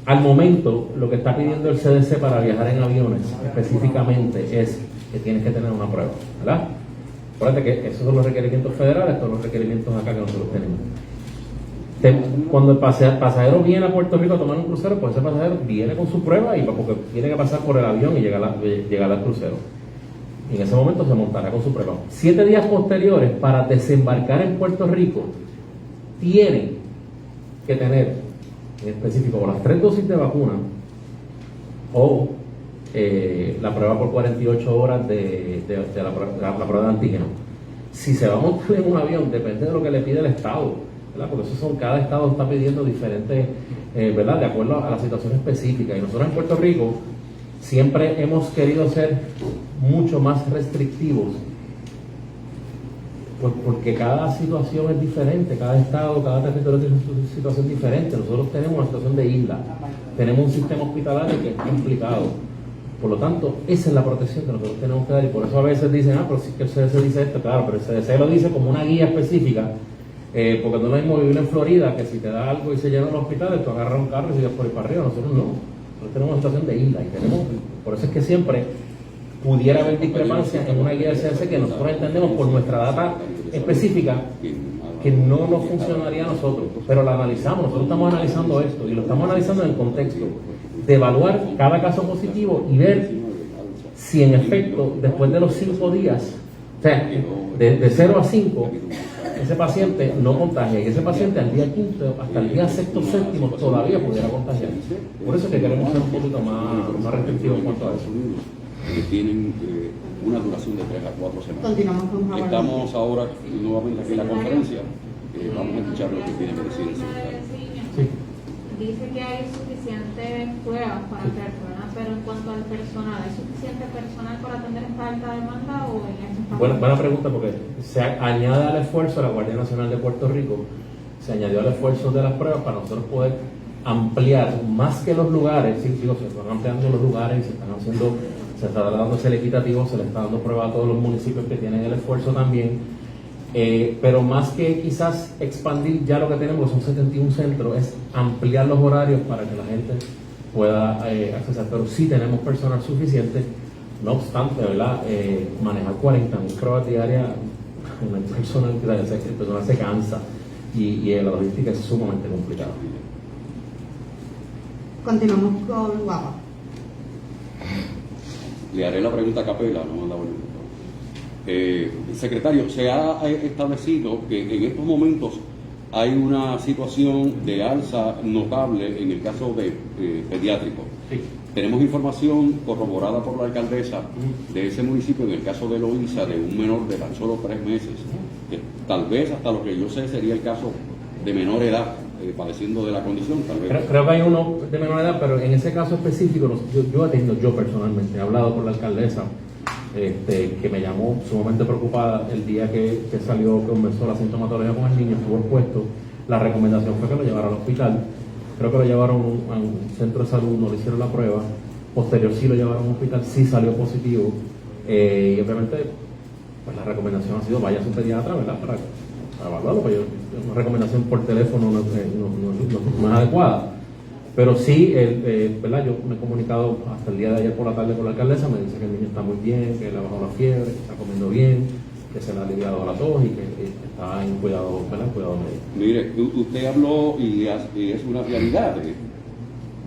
Al momento, lo que está pidiendo el CDC para viajar en aviones específicamente es que tienes que tener una prueba, ¿verdad? Acuérdate que esos son los requerimientos federales, estos son los requerimientos acá que nosotros tenemos. Cuando el pasajero viene a Puerto Rico a tomar un crucero, pues ese pasajero viene con su prueba y porque tiene que pasar por el avión y llegar al crucero. Y en ese momento se montará con su prueba. 7 días posteriores, para desembarcar en Puerto Rico, tienen que tener en específico las 3 dosis de vacuna o la prueba por 48 horas de la prueba de antígeno. Si se va a montar en un avión, depende de lo que le pide el Estado, ¿verdad? Porque cada Estado está pidiendo diferentes, ¿verdad?, de acuerdo a la situación específica. Y nosotros en Puerto Rico siempre hemos querido ser mucho más restrictivos, porque cada situación es diferente, cada Estado, cada territorio tiene una situación diferente. Nosotros tenemos una situación de isla, tenemos un sistema hospitalario que es complicado. Por lo tanto, esa es la protección que nosotros tenemos que dar, y por eso a veces dicen, pero si es que el CDC dice esto, claro, pero el CDC lo dice como una guía específica, porque no es lo mismo vivir en Florida, que si te da algo y se llenan los hospitales, tú agarras un carro y sigues por ahí para arriba. Nosotros no, nosotros tenemos una situación de isla, y por eso es que siempre pudiera haber discrepancia en una guía del CDC que nosotros entendemos por nuestra data específica que no nos funcionaría a nosotros, pero la analizamos. Nosotros estamos analizando esto y lo estamos analizando en el contexto de evaluar cada caso positivo y ver si en efecto después de los 5 días, o sea, de 0 a 5, ese paciente no contagia, y ese paciente al día 15 hasta el día 6º, 7º todavía pudiera contagiar. Por eso es que queremos ser un poquito más restrictivos en cuanto a eso. Que tienen una duración de 3 a 4 semanas. Continuamos con Javier. Estamos ahora nuevamente aquí en la conferencia. Vamos a escuchar lo que tiene que decir el secretario. Sí. Dice que hay suficientes pruebas para hacer, ¿verdad? Pero en cuanto al personal, ¿hay suficiente personal para atender esta alta demanda o en eso está? Buena pregunta, porque se añade al esfuerzo de la Guardia Nacional de Puerto Rico, se añadió al esfuerzo de las pruebas para nosotros poder ampliar más que los lugares. Sí, digo, se están ampliando los lugares, se está dando el equitativo, se le está dando prueba a todos los municipios que tienen el esfuerzo también. Pero más que quizás expandir ya lo que tenemos, son 71 centros, es ampliar los horarios para que la gente pueda accesar. Pero sí tenemos personal suficiente. No obstante, ¿verdad?, manejar 40.000 pruebas diarias, una persona se cansa y la logística es sumamente complicada. Continuamos con Guapa. Le haré la pregunta a capela, no me han dado el minuto. Secretario, se ha establecido que en estos momentos hay una situación de alza notable en el caso de pediátrico. Sí. Tenemos información corroborada por la alcaldesa de ese municipio, en el caso de Loíza, de un menor de tan solo 3 meses, que tal vez, hasta lo que yo sé, sería el caso de menor edad, padeciendo de la condición, tal vez. Creo que hay uno de menor edad, pero en ese caso específico, yo personalmente he hablado con la alcaldesa, que me llamó sumamente preocupada el día que salió, que comenzó la sintomatología con el niño, estuvo expuesto. La recomendación fue que lo llevara al hospital. Creo que lo llevaron a un centro de salud, no le hicieron la prueba. Posterior sí lo llevaron a un hospital, sí salió positivo. Y obviamente, pues la recomendación ha sido vaya a su pediatra, ¿verdad? Para evaluarlo, pues una recomendación por teléfono no es adecuada. Pero sí, ¿verdad? Yo me he comunicado hasta el día de ayer por la tarde con la alcaldesa, me dice que el niño está muy bien, que le ha bajado la fiebre, que está comiendo bien, que se le ha aliviado la tos y que está en cuidado, ¿verdad? Cuidado médico. Mire, usted habló y es una realidad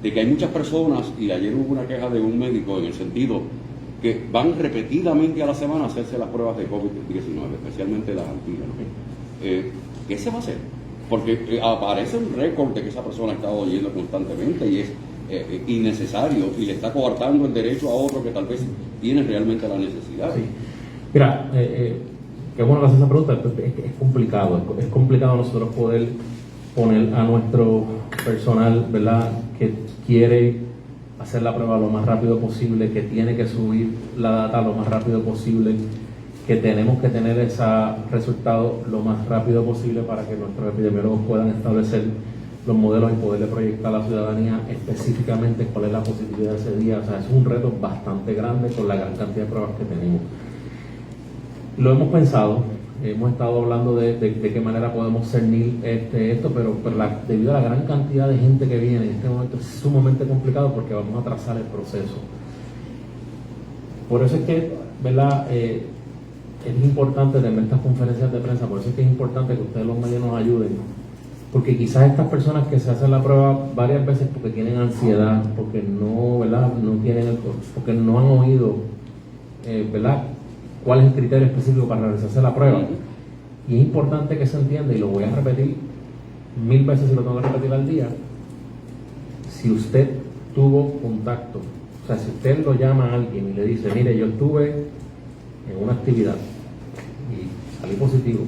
de que hay muchas personas, y ayer hubo una queja de un médico en el sentido que van repetidamente a la semana a hacerse las pruebas de COVID-19, especialmente las antígenos. ¿Qué se va a hacer? Porque aparece un récord de que esa persona ha estado yendo constantemente y es innecesario y le está coartando el derecho a otro que tal vez tiene realmente la necesidad. Sí. Mira, qué bueno que haces esa pregunta, es complicado, es complicado nosotros poder poner a nuestro personal, ¿verdad?, que quiere hacer la prueba lo más rápido posible, que tiene que subir la data lo más rápido posible, que tenemos que tener ese resultado lo más rápido posible para que nuestros epidemiólogos puedan establecer los modelos y poderle proyectar a la ciudadanía específicamente cuál es la positividad de ese día. O sea, es un reto bastante grande con la gran cantidad de pruebas que tenemos. Lo hemos pensado, hemos estado hablando de qué manera podemos cernir esto, pero debido a la gran cantidad de gente que viene en este momento es sumamente complicado porque vamos a atrasar el proceso. Por eso es que, ¿verdad?, es importante tener estas conferencias de prensa, por eso es que es importante que ustedes los medios nos ayuden, porque quizás estas personas que se hacen la prueba varias veces porque tienen ansiedad, porque no, ¿verdad?, porque no han oído, ¿verdad?, cuál es el criterio específico para realizarse la prueba. Y es importante que se entienda, y lo voy a repetir 1000 veces si lo tengo que repetir al día, si usted tuvo contacto, o sea, si usted lo llama a alguien y le dice, mire, yo estuve en una actividad y salí positivo,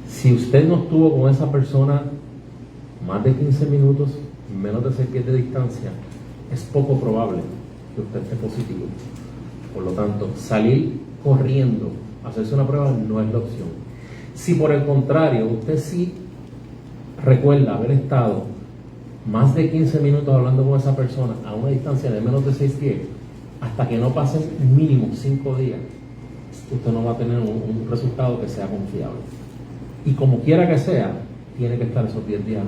si usted no estuvo con esa persona más de 15 minutos, menos de 6 pies de distancia, es poco probable que usted esté positivo. Por lo tanto, salir corriendo a hacerse una prueba no es la opción. Si por el contrario usted sí recuerda haber estado más de 15 minutos hablando con esa persona a una distancia de menos de 6 pies, hasta que no pasen mínimo 5 días, usted no va a tener un resultado que sea confiable. Y como quiera que sea, tiene que estar esos 10 días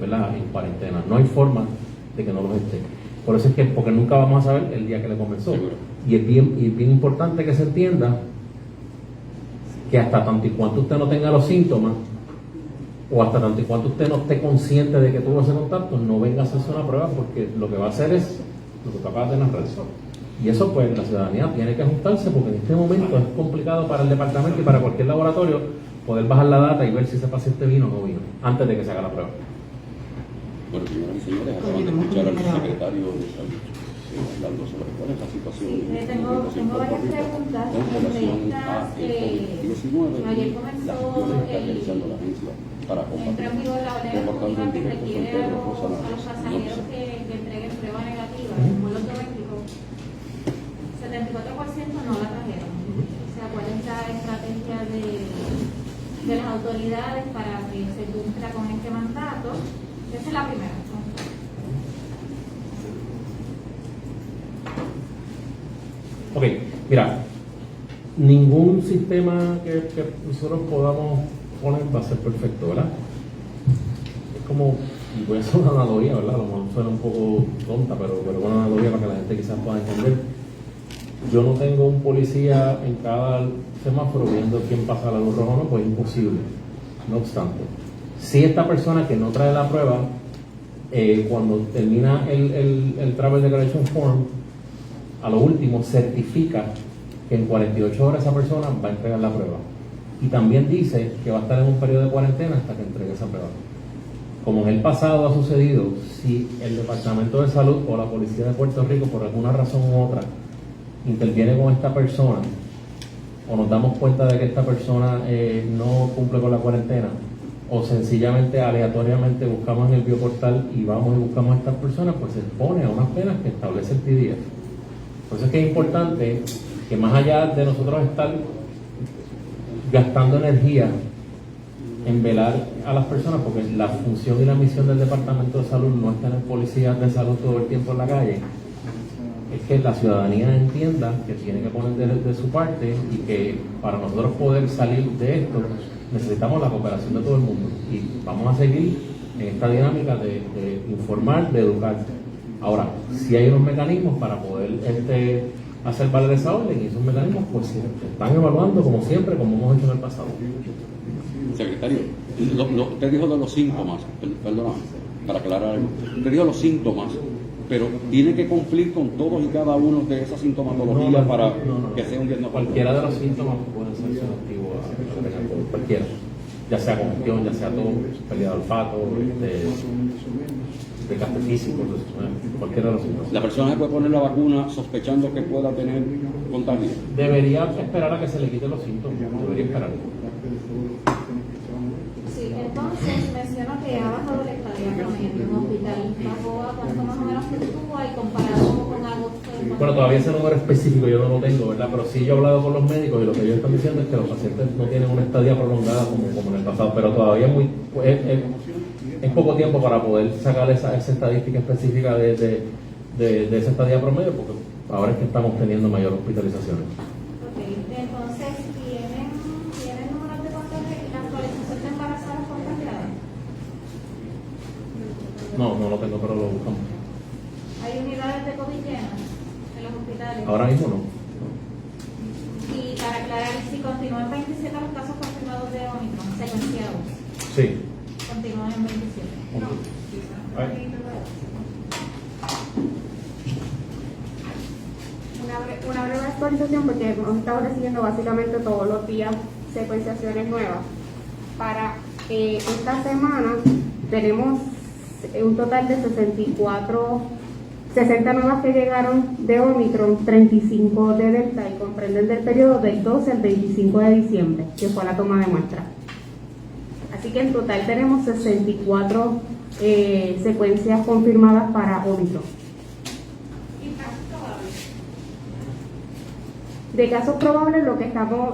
¿verdad?, en cuarentena. No hay forma de que no los esté. Por eso es que, porque nunca vamos a saber el día que le comenzó. Seguro. Y es bien importante que se entienda que hasta tanto y cuanto usted no tenga los síntomas, o hasta tanto y cuanto usted no esté consciente de que tuvo ese contacto, no venga a hacerse una prueba, porque lo que va a hacer es lo que acaba de narrar. Y eso, pues, la ciudadanía tiene que ajustarse, porque en este momento es complicado para el departamento y para cualquier laboratorio poder bajar la data y ver si ese paciente vino o no vino, antes de que se haga la prueba. Bueno, señoras y señores, acaban de escuchar al secretario de Salud hablando sobre cuál es la situación. Sí, tengo varias preguntas en relación a el COVID-19 ayer y comenzó las acciones que está realizando la agencia para combatir. entra en vigor la orden ejecutiva que requiere a los pasajeros que entreguen prueba negativa en vuelos domésticos. 74% no la trajeron. O sea, ¿cuál es la estrategia de las autoridades para que se cumpla con este mandato? Esa es la primera. Ok, mira, ningún sistema que nosotros podamos poner va a ser perfecto, ¿verdad? Es como, y voy a hacer una analogía, ¿verdad? A lo mejor suena un poco tonta, pero una analogía para que la gente quizás pueda entender. Yo no tengo un policía en cada semáforo viendo quién pasa la luz roja o no, pues es imposible. No obstante, si esta persona que no trae la prueba, cuando termina el Travel Declaration Form, a lo último certifica que en 48 horas esa persona va a entregar la prueba. Y también dice que va a estar en un periodo de cuarentena hasta que entregue esa prueba. Como en el pasado ha sucedido, si el Departamento de Salud o la Policía de Puerto Rico, por alguna razón u otra, interviene con esta persona, o nos damos cuenta de que esta persona no cumple con la cuarentena, o sencillamente aleatoriamente buscamos en el bioportal y vamos y buscamos a estas personas, pues se expone a unas penas que establece el TDF. Por eso es que es importante que, más allá de nosotros estar gastando energía en velar a las personas, porque la función y la misión del Departamento de Salud no es tener policías de salud todo el tiempo en la calle, es que la ciudadanía entienda que tiene que poner de su parte, y que para nosotros poder salir de esto necesitamos la cooperación de todo el mundo, y vamos a seguir en esta dinámica de informar, de educar. Ahora, si hay unos mecanismos para poder hacer valer esa orden, y esos mecanismos pues se están evaluando como siempre, como hemos hecho en el pasado. Secretario, usted dijo de los síntomas, perdóname, para aclarar algo, usted dijo los síntomas, pero tiene que cumplir con todos y cada uno de esas sintomatologías para que sea un diagnóstico. Cualquiera de los síntomas pueden ser sensitivos a cualquiera, ya sea congestión, ya sea tos, pérdida de olfato, desgaste físico, cualquiera de los síntomas. ¿La persona se puede poner la vacuna sospechando que pueda tener contagio? Debería esperar a que se le quiten los síntomas, debería esperar. Sí, entonces mencionó que ha bajado la estadía promedio en un hospital. ¿Bajó a cuánto más o menos que estuvo ahí comparado con agosto? Bueno, todavía ese número específico yo no lo tengo, ¿verdad? Pero sí yo he hablado con los médicos y lo que ellos están diciendo es que los pacientes no tienen una estadía prolongada como en el pasado, pero todavía es poco tiempo para poder sacar esa estadística específica de esa estadía promedio, porque ahora es que estamos teniendo mayor hospitalizaciones. Ok, entonces, ¿tienen números de cuántas la actualización de embarazadas contagiadas? No lo tengo, pero lo buscamos. ¿Hay unidades de COVID llenas en los hospitales? Ahora mismo no. Y para aclarar, si continúan 27 los casos confirmados de Omicron, secuenciados, Sí. continúan en 27. No. Una breve actualización, porque hemos estado recibiendo básicamente todos los días secuenciaciones nuevas. Para esta semana tenemos un total de 60 nuevas que llegaron de Omicron, 35 de Delta, y comprenden del periodo del 12 al 25 de diciembre, que fue la toma de muestra. Así que en total tenemos 64 secuencias confirmadas para Omicron. De casos probables, lo que estamos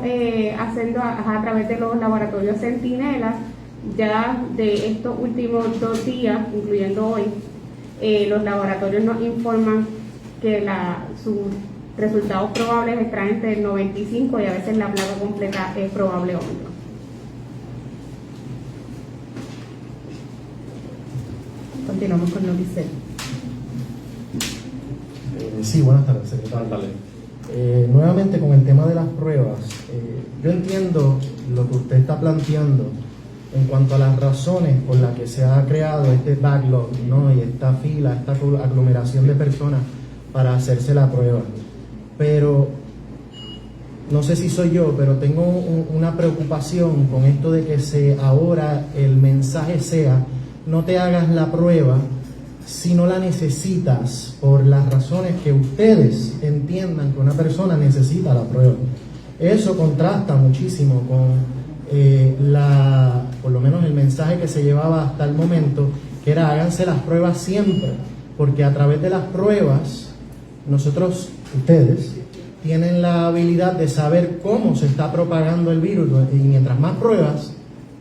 haciendo a través de los laboratorios Centinela, ya de estos últimos 2 días, incluyendo hoy, los laboratorios nos informan que sus resultados probables están entre el 95 y a veces la placa completa es probable Omicron. Continuamos con Noticel. Sí, buenas tardes, secretario. Nuevamente con el tema de las pruebas, yo entiendo lo que usted está planteando en cuanto a las razones por las que se ha creado este backlog, ¿no? Y esta fila, esta aglomeración de personas para hacerse la prueba. Pero no sé si soy yo, pero tengo una preocupación con esto de que ahora el mensaje sea: no te hagas la prueba si no la necesitas, por las razones que ustedes entiendan que una persona necesita la prueba. Eso contrasta muchísimo con por lo menos el mensaje que se llevaba hasta el momento, que era: háganse las pruebas siempre, porque a través de las pruebas ustedes tienen la habilidad de saber cómo se está propagando el virus, y mientras más pruebas,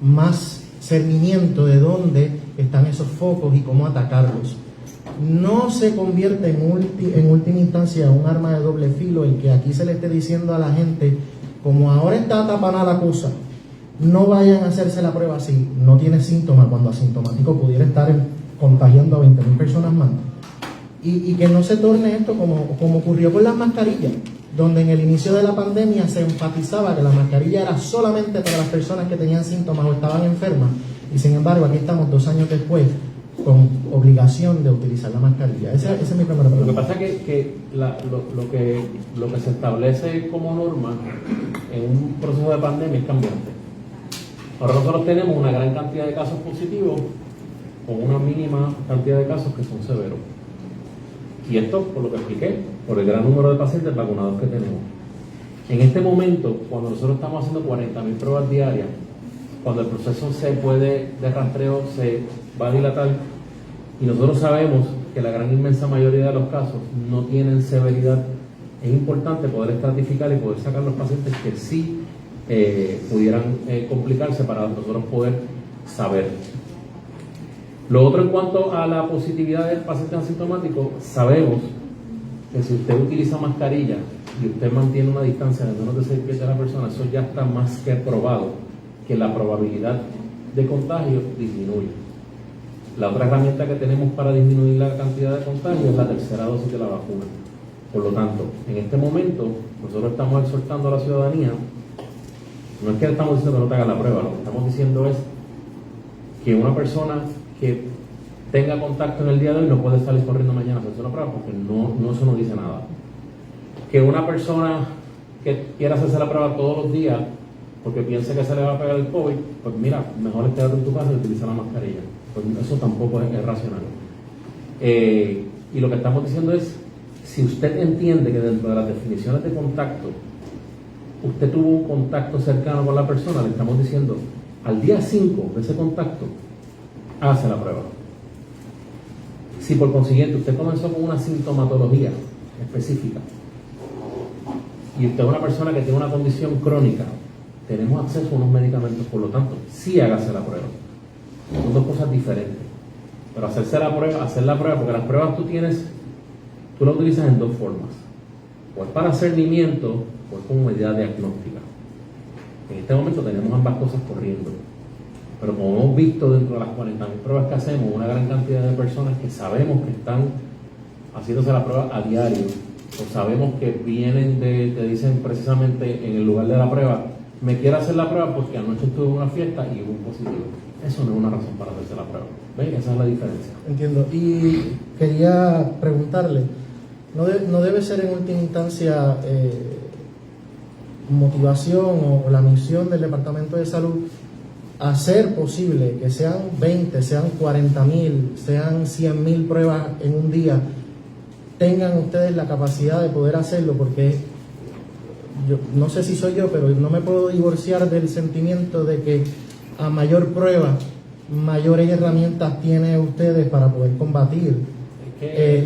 más cernimiento de dónde están esos focos y cómo atacarlos. No se convierte en última instancia un arma de doble filo el que aquí se le esté diciendo a la gente, como ahora está tapada la cosa, no vayan a hacerse la prueba si no tiene síntomas, cuando asintomático pudiera estar contagiando a 20.000 personas más. Y que no se torne esto como ocurrió con las mascarillas, donde en el inicio de la pandemia se enfatizaba que la mascarilla era solamente para las personas que tenían síntomas o estaban enfermas, y sin embargo aquí estamos 2 años después con obligación de utilizar la mascarilla. Esa es mi primera pregunta. Lo que pasa es que lo que se establece como norma en un proceso de pandemia es cambiante. Ahora nosotros tenemos una gran cantidad de casos positivos con una mínima cantidad de casos que son severos. Y esto, por lo que expliqué, por el gran número de pacientes vacunados que tenemos. En este momento, cuando nosotros estamos haciendo 40.000 pruebas diarias, cuando el proceso de rastreo se va a dilatar, y nosotros sabemos que la gran inmensa mayoría de los casos no tienen severidad, es importante poder estratificar y poder sacar los pacientes que sí pudieran complicarse para nosotros poder saber. Lo otro, en cuanto a la positividad del paciente asintomático, sabemos que si usted utiliza mascarilla y usted mantiene una distancia de menos de 6 pies de la persona, eso ya está más que probado que la probabilidad de contagio disminuye. La otra herramienta que tenemos para disminuir la cantidad de contagio es la tercera dosis de la vacuna. Por lo tanto, en este momento, nosotros estamos exhortando a la ciudadanía, no es que le estamos diciendo que no te haga la prueba, lo que estamos diciendo es que una persona que tenga contacto en el día de hoy no puede salir corriendo mañana a hacerse una prueba, porque no eso no dice nada. Que una persona que quiera hacerse la prueba todos los días porque piense que se le va a pegar el COVID, pues mira, mejor es quedarte en tu casa y utilizar la mascarilla. Pues eso tampoco es racional. Y lo que estamos diciendo es, si usted entiende que dentro de las definiciones de contacto usted tuvo un contacto cercano con la persona, le estamos diciendo, al día 5 de ese contacto, hágase la prueba. Si por consiguiente usted comenzó con una sintomatología específica y usted es una persona que tiene una condición crónica, tenemos acceso a unos medicamentos, por lo tanto, sí hágase la prueba. Son dos cosas diferentes. Pero hacer la prueba, porque las pruebas tú las utilizas en dos formas. O es para cernimiento o es como medida diagnóstica. En este momento tenemos ambas cosas corriendo. Pero como hemos visto dentro de las 40.000 pruebas que hacemos, una gran cantidad de personas que sabemos que están haciéndose la prueba a diario, o sabemos que vienen te dicen precisamente en el lugar de la prueba, me quiero hacer la prueba porque anoche estuve en una fiesta y hubo un positivo. Eso no es una razón para hacerse la prueba. ¿Ven? Esa es la diferencia. Entiendo. Y quería preguntarle, ¿no debe ser en última instancia motivación o la misión del Departamento de Salud hacer posible que sean 20, sean 40.000, sean 100.000 pruebas en un día, tengan ustedes la capacidad de poder hacerlo? Porque yo no sé si soy yo, pero no me puedo divorciar del sentimiento de que a mayor prueba, mayores herramientas tienen ustedes para poder combatir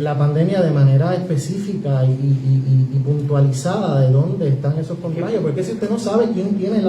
la pandemia de manera específica y puntualizada de dónde están esos contagios. Porque si usted no sabe quién tiene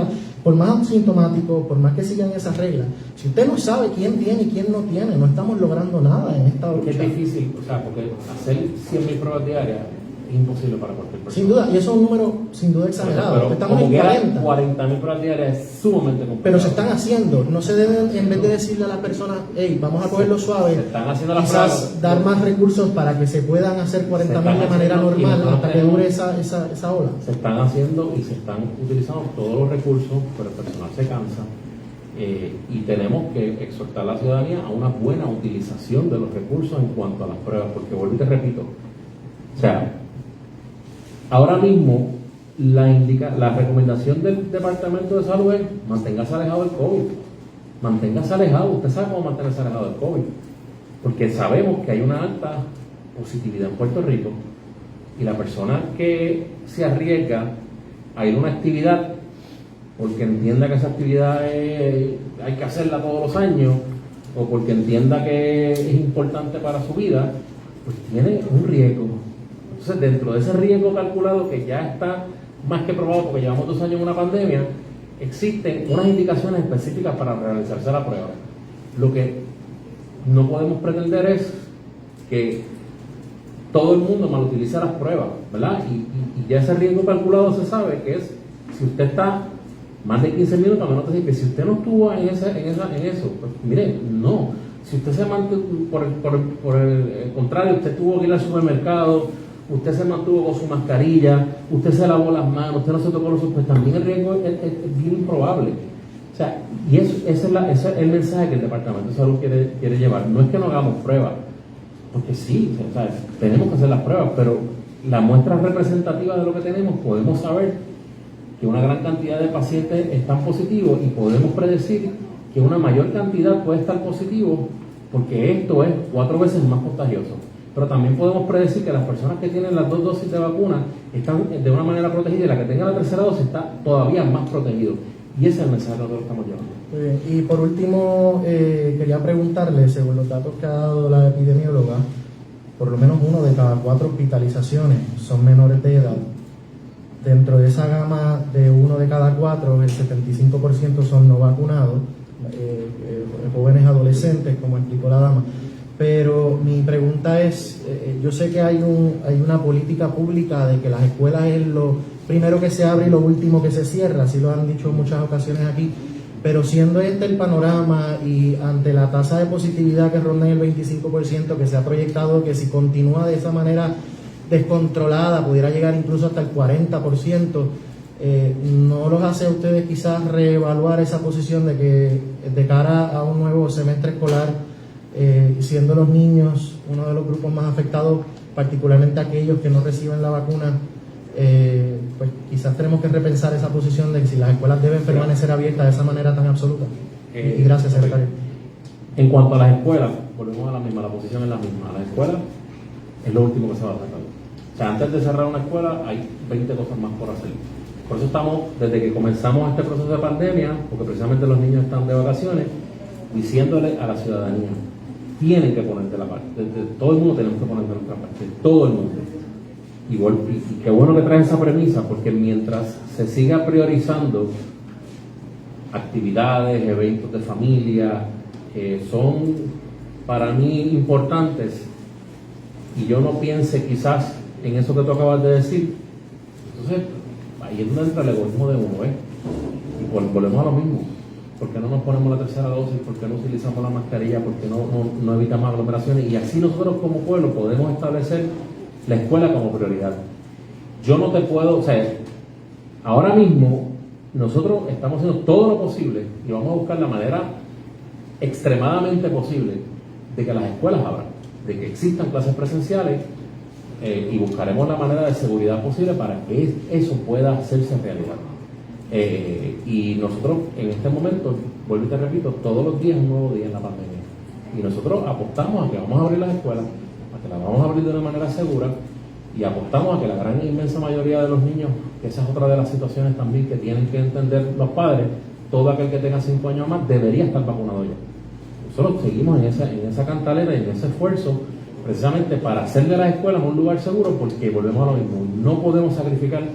por más sintomático, por más que sigan esas reglas, si usted no sabe quién tiene y quién no tiene, no estamos logrando nada en esta lucha. Es difícil, porque hacer 100.000 pruebas diarias es imposible para cualquier persona. Sin duda, y eso es un número sin duda exagerado. Pero estamos como en 40.000 pruebas diarias es sumamente complicado. Pero se están haciendo, no se deben, en vez de decirle a las personas, hey, vamos a cogerlo suave, se están haciendo las quizás pruebas, dar más recursos para que se puedan hacer 40.000 de manera normal hasta que dure esa ola. Se están haciendo y se están utilizando todos los recursos, pero el personal se cansa. Y tenemos que exhortar a la ciudadanía a una buena utilización de los recursos en cuanto a las pruebas, porque vuelvo y te repito, o sea, ahora mismo la recomendación del Departamento de Salud es manténgase alejado del COVID, manténgase alejado. Usted sabe cómo mantenerse alejado del COVID, porque sabemos que hay una alta positividad en Puerto Rico y la persona que se arriesga a ir a una actividad porque entienda que esa actividad hay que hacerla todos los años, o porque entienda que es importante para su vida, pues tiene un riesgo. Entonces, dentro de ese riesgo calculado, que ya está más que probado porque llevamos 2 años en una pandemia, existen unas indicaciones específicas para realizarse la prueba. Lo que no podemos pretender es que todo el mundo mal utilice las pruebas, ¿verdad? Y ya ese riesgo calculado se sabe que es, si usted está más de 15 minutos, menos de 6, si usted no estuvo en eso, pues mire, no. Si usted se mantuvo, por el contrario, usted tuvo que ir al supermercado, usted se mantuvo con su mascarilla, usted se lavó las manos, usted no se tocó los ojos, pues también el riesgo es bien improbable. O sea, y ese es el mensaje que el Departamento de Salud quiere llevar. No es que no hagamos pruebas, porque sí, o sea, tenemos que hacer las pruebas, pero la muestra representativa de lo que tenemos, podemos saber que una gran cantidad de pacientes están positivos y podemos predecir que una mayor cantidad puede estar positivo, porque esto es 4 veces más contagioso. Pero también podemos predecir que las personas que tienen las 2 dosis de vacuna están de una manera protegida y la que tenga la tercera dosis está todavía más protegido. Y ese es el mensaje que nosotros estamos llevando. Muy bien. Y por último, quería preguntarle, según los datos que ha dado la epidemióloga, por lo menos 1 de cada 4 hospitalizaciones son menores de edad. Dentro de esa gama de 1 de cada 4, el 75% son no vacunados, jóvenes adolescentes, como explicó la dama. Pero mi pregunta es, yo sé que hay una política pública de que las escuelas es lo primero que se abre y lo último que se cierra, así lo han dicho en muchas ocasiones aquí, pero siendo este el panorama y ante la tasa de positividad que ronda en el 25%, que se ha proyectado que si continúa de esa manera descontrolada pudiera llegar incluso hasta el 40%, ¿no los hace a ustedes quizás reevaluar esa posición de que de cara a un nuevo semestre escolar, siendo los niños uno de los grupos más afectados, particularmente aquellos que no reciben la vacuna, pues quizás tenemos que repensar esa posición de si las escuelas deben permanecer abiertas de esa manera tan absoluta? Y gracias, secretario. En cuanto a las escuelas, volvemos a la misma, la posición es la misma. Las escuelas es lo último que se va a sacar. O sea, antes de cerrar una escuela hay 20 cosas más por hacer. Por eso estamos, desde que comenzamos este proceso de pandemia, porque precisamente los niños están de vacaciones, diciéndole a la ciudadanía, tienen que poner de la parte, todo el mundo tenemos que poner de nuestra parte, todo el mundo. Y qué bueno que trae esa premisa, porque mientras se siga priorizando actividades, eventos de familia, son para mí importantes, y yo no piense quizás en eso que tú acabas de decir, entonces ahí es donde entra el egoísmo de uno, y volvemos a lo mismo. ¿Por qué no nos ponemos la tercera dosis? ¿Por qué no utilizamos la mascarilla? ¿Por qué no evitamos aglomeraciones? Y así nosotros como pueblo podemos establecer la escuela como prioridad. Yo no te puedo, o sea, ahora mismo nosotros estamos haciendo todo lo posible y vamos a buscar la manera extremadamente posible de que las escuelas abran, de que existan clases presenciales, y buscaremos la manera de seguridad posible para que eso pueda hacerse realidad. Y nosotros en este momento, vuelvo y te repito, todos los días es un nuevo día en la pandemia. Y nosotros apostamos a que vamos a abrir las escuelas, a que las vamos a abrir de una manera segura, y apostamos a que la gran e inmensa mayoría de los niños, que esa es otra de las situaciones también que tienen que entender los padres, todo aquel que tenga 5 años más debería estar vacunado ya. Nosotros seguimos en esa cantalera y en ese esfuerzo precisamente para hacer de las escuelas un lugar seguro, porque volvemos a lo mismo, no podemos sacrificar la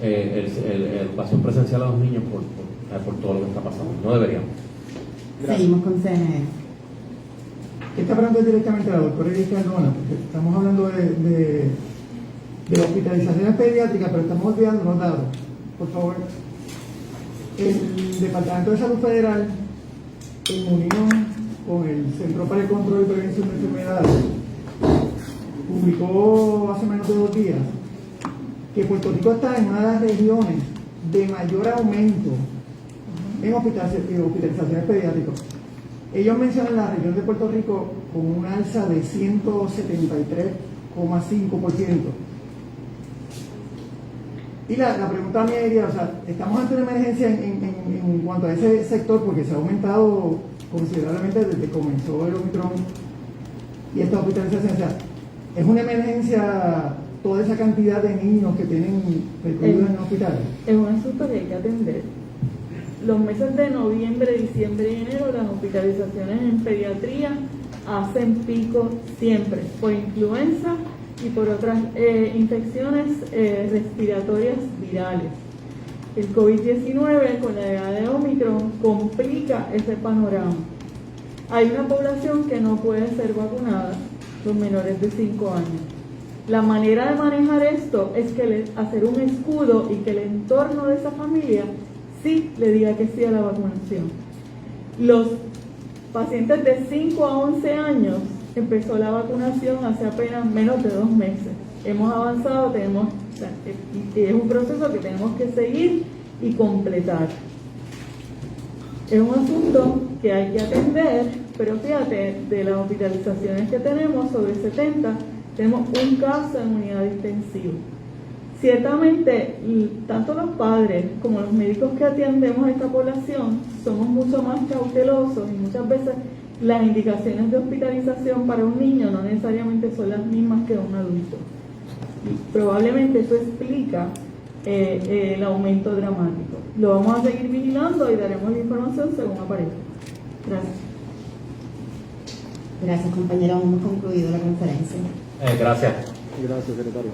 educación presencial a los niños por todo lo que está pasando, no deberíamos. Gracias. Seguimos con CNE. Esta pregunta es directamente a la doctora Erika Cardona, porque estamos hablando de hospitalizaciones pediátricas, pero estamos olvidando unos datos. Por favor, el Departamento de Salud Federal, en unión con el Centro para el Control y Prevención de Enfermedades, publicó hace menos de 2 días que Puerto Rico está en una de las regiones de mayor aumento en hospitalizaciones pediátricas. Ellos mencionan la región de Puerto Rico con un alza de 173,5%. Y la pregunta mía diría, o sea, estamos ante una emergencia en cuanto a ese sector, porque se ha aumentado considerablemente desde que comenzó el Omicron y esta hospitalización. O sea, es una emergencia toda esa cantidad de niños que tienen recluidos en hospitales. Es un asunto que hay que atender. Los meses de noviembre, diciembre y enero, las hospitalizaciones en pediatría hacen pico siempre, por influenza y por otras infecciones respiratorias virales. El COVID-19 con la llegada de Omicron complica ese panorama. Hay una población que no puede ser vacunada, los menores de 5 años. La manera de manejar esto es que hacer un escudo y que el entorno de esa familia sí le diga que sí a la vacunación. Los pacientes de 5 a 11 años empezó la vacunación hace apenas menos de 2 meses. Hemos avanzado, es un proceso que tenemos que seguir y completar. Es un asunto que hay que atender, pero fíjate, de las hospitalizaciones que tenemos, sobre 70, tenemos un caso en unidad intensiva. Ciertamente, tanto los padres como los médicos que atendemos a esta población somos mucho más cautelosos y muchas veces las indicaciones de hospitalización para un niño no necesariamente son las mismas que un adulto. Y probablemente eso explica el aumento dramático. Lo vamos a seguir vigilando y daremos la información según aparezca. Gracias. Gracias, compañera. Hemos concluido la conferencia. Gracias. Gracias, secretario.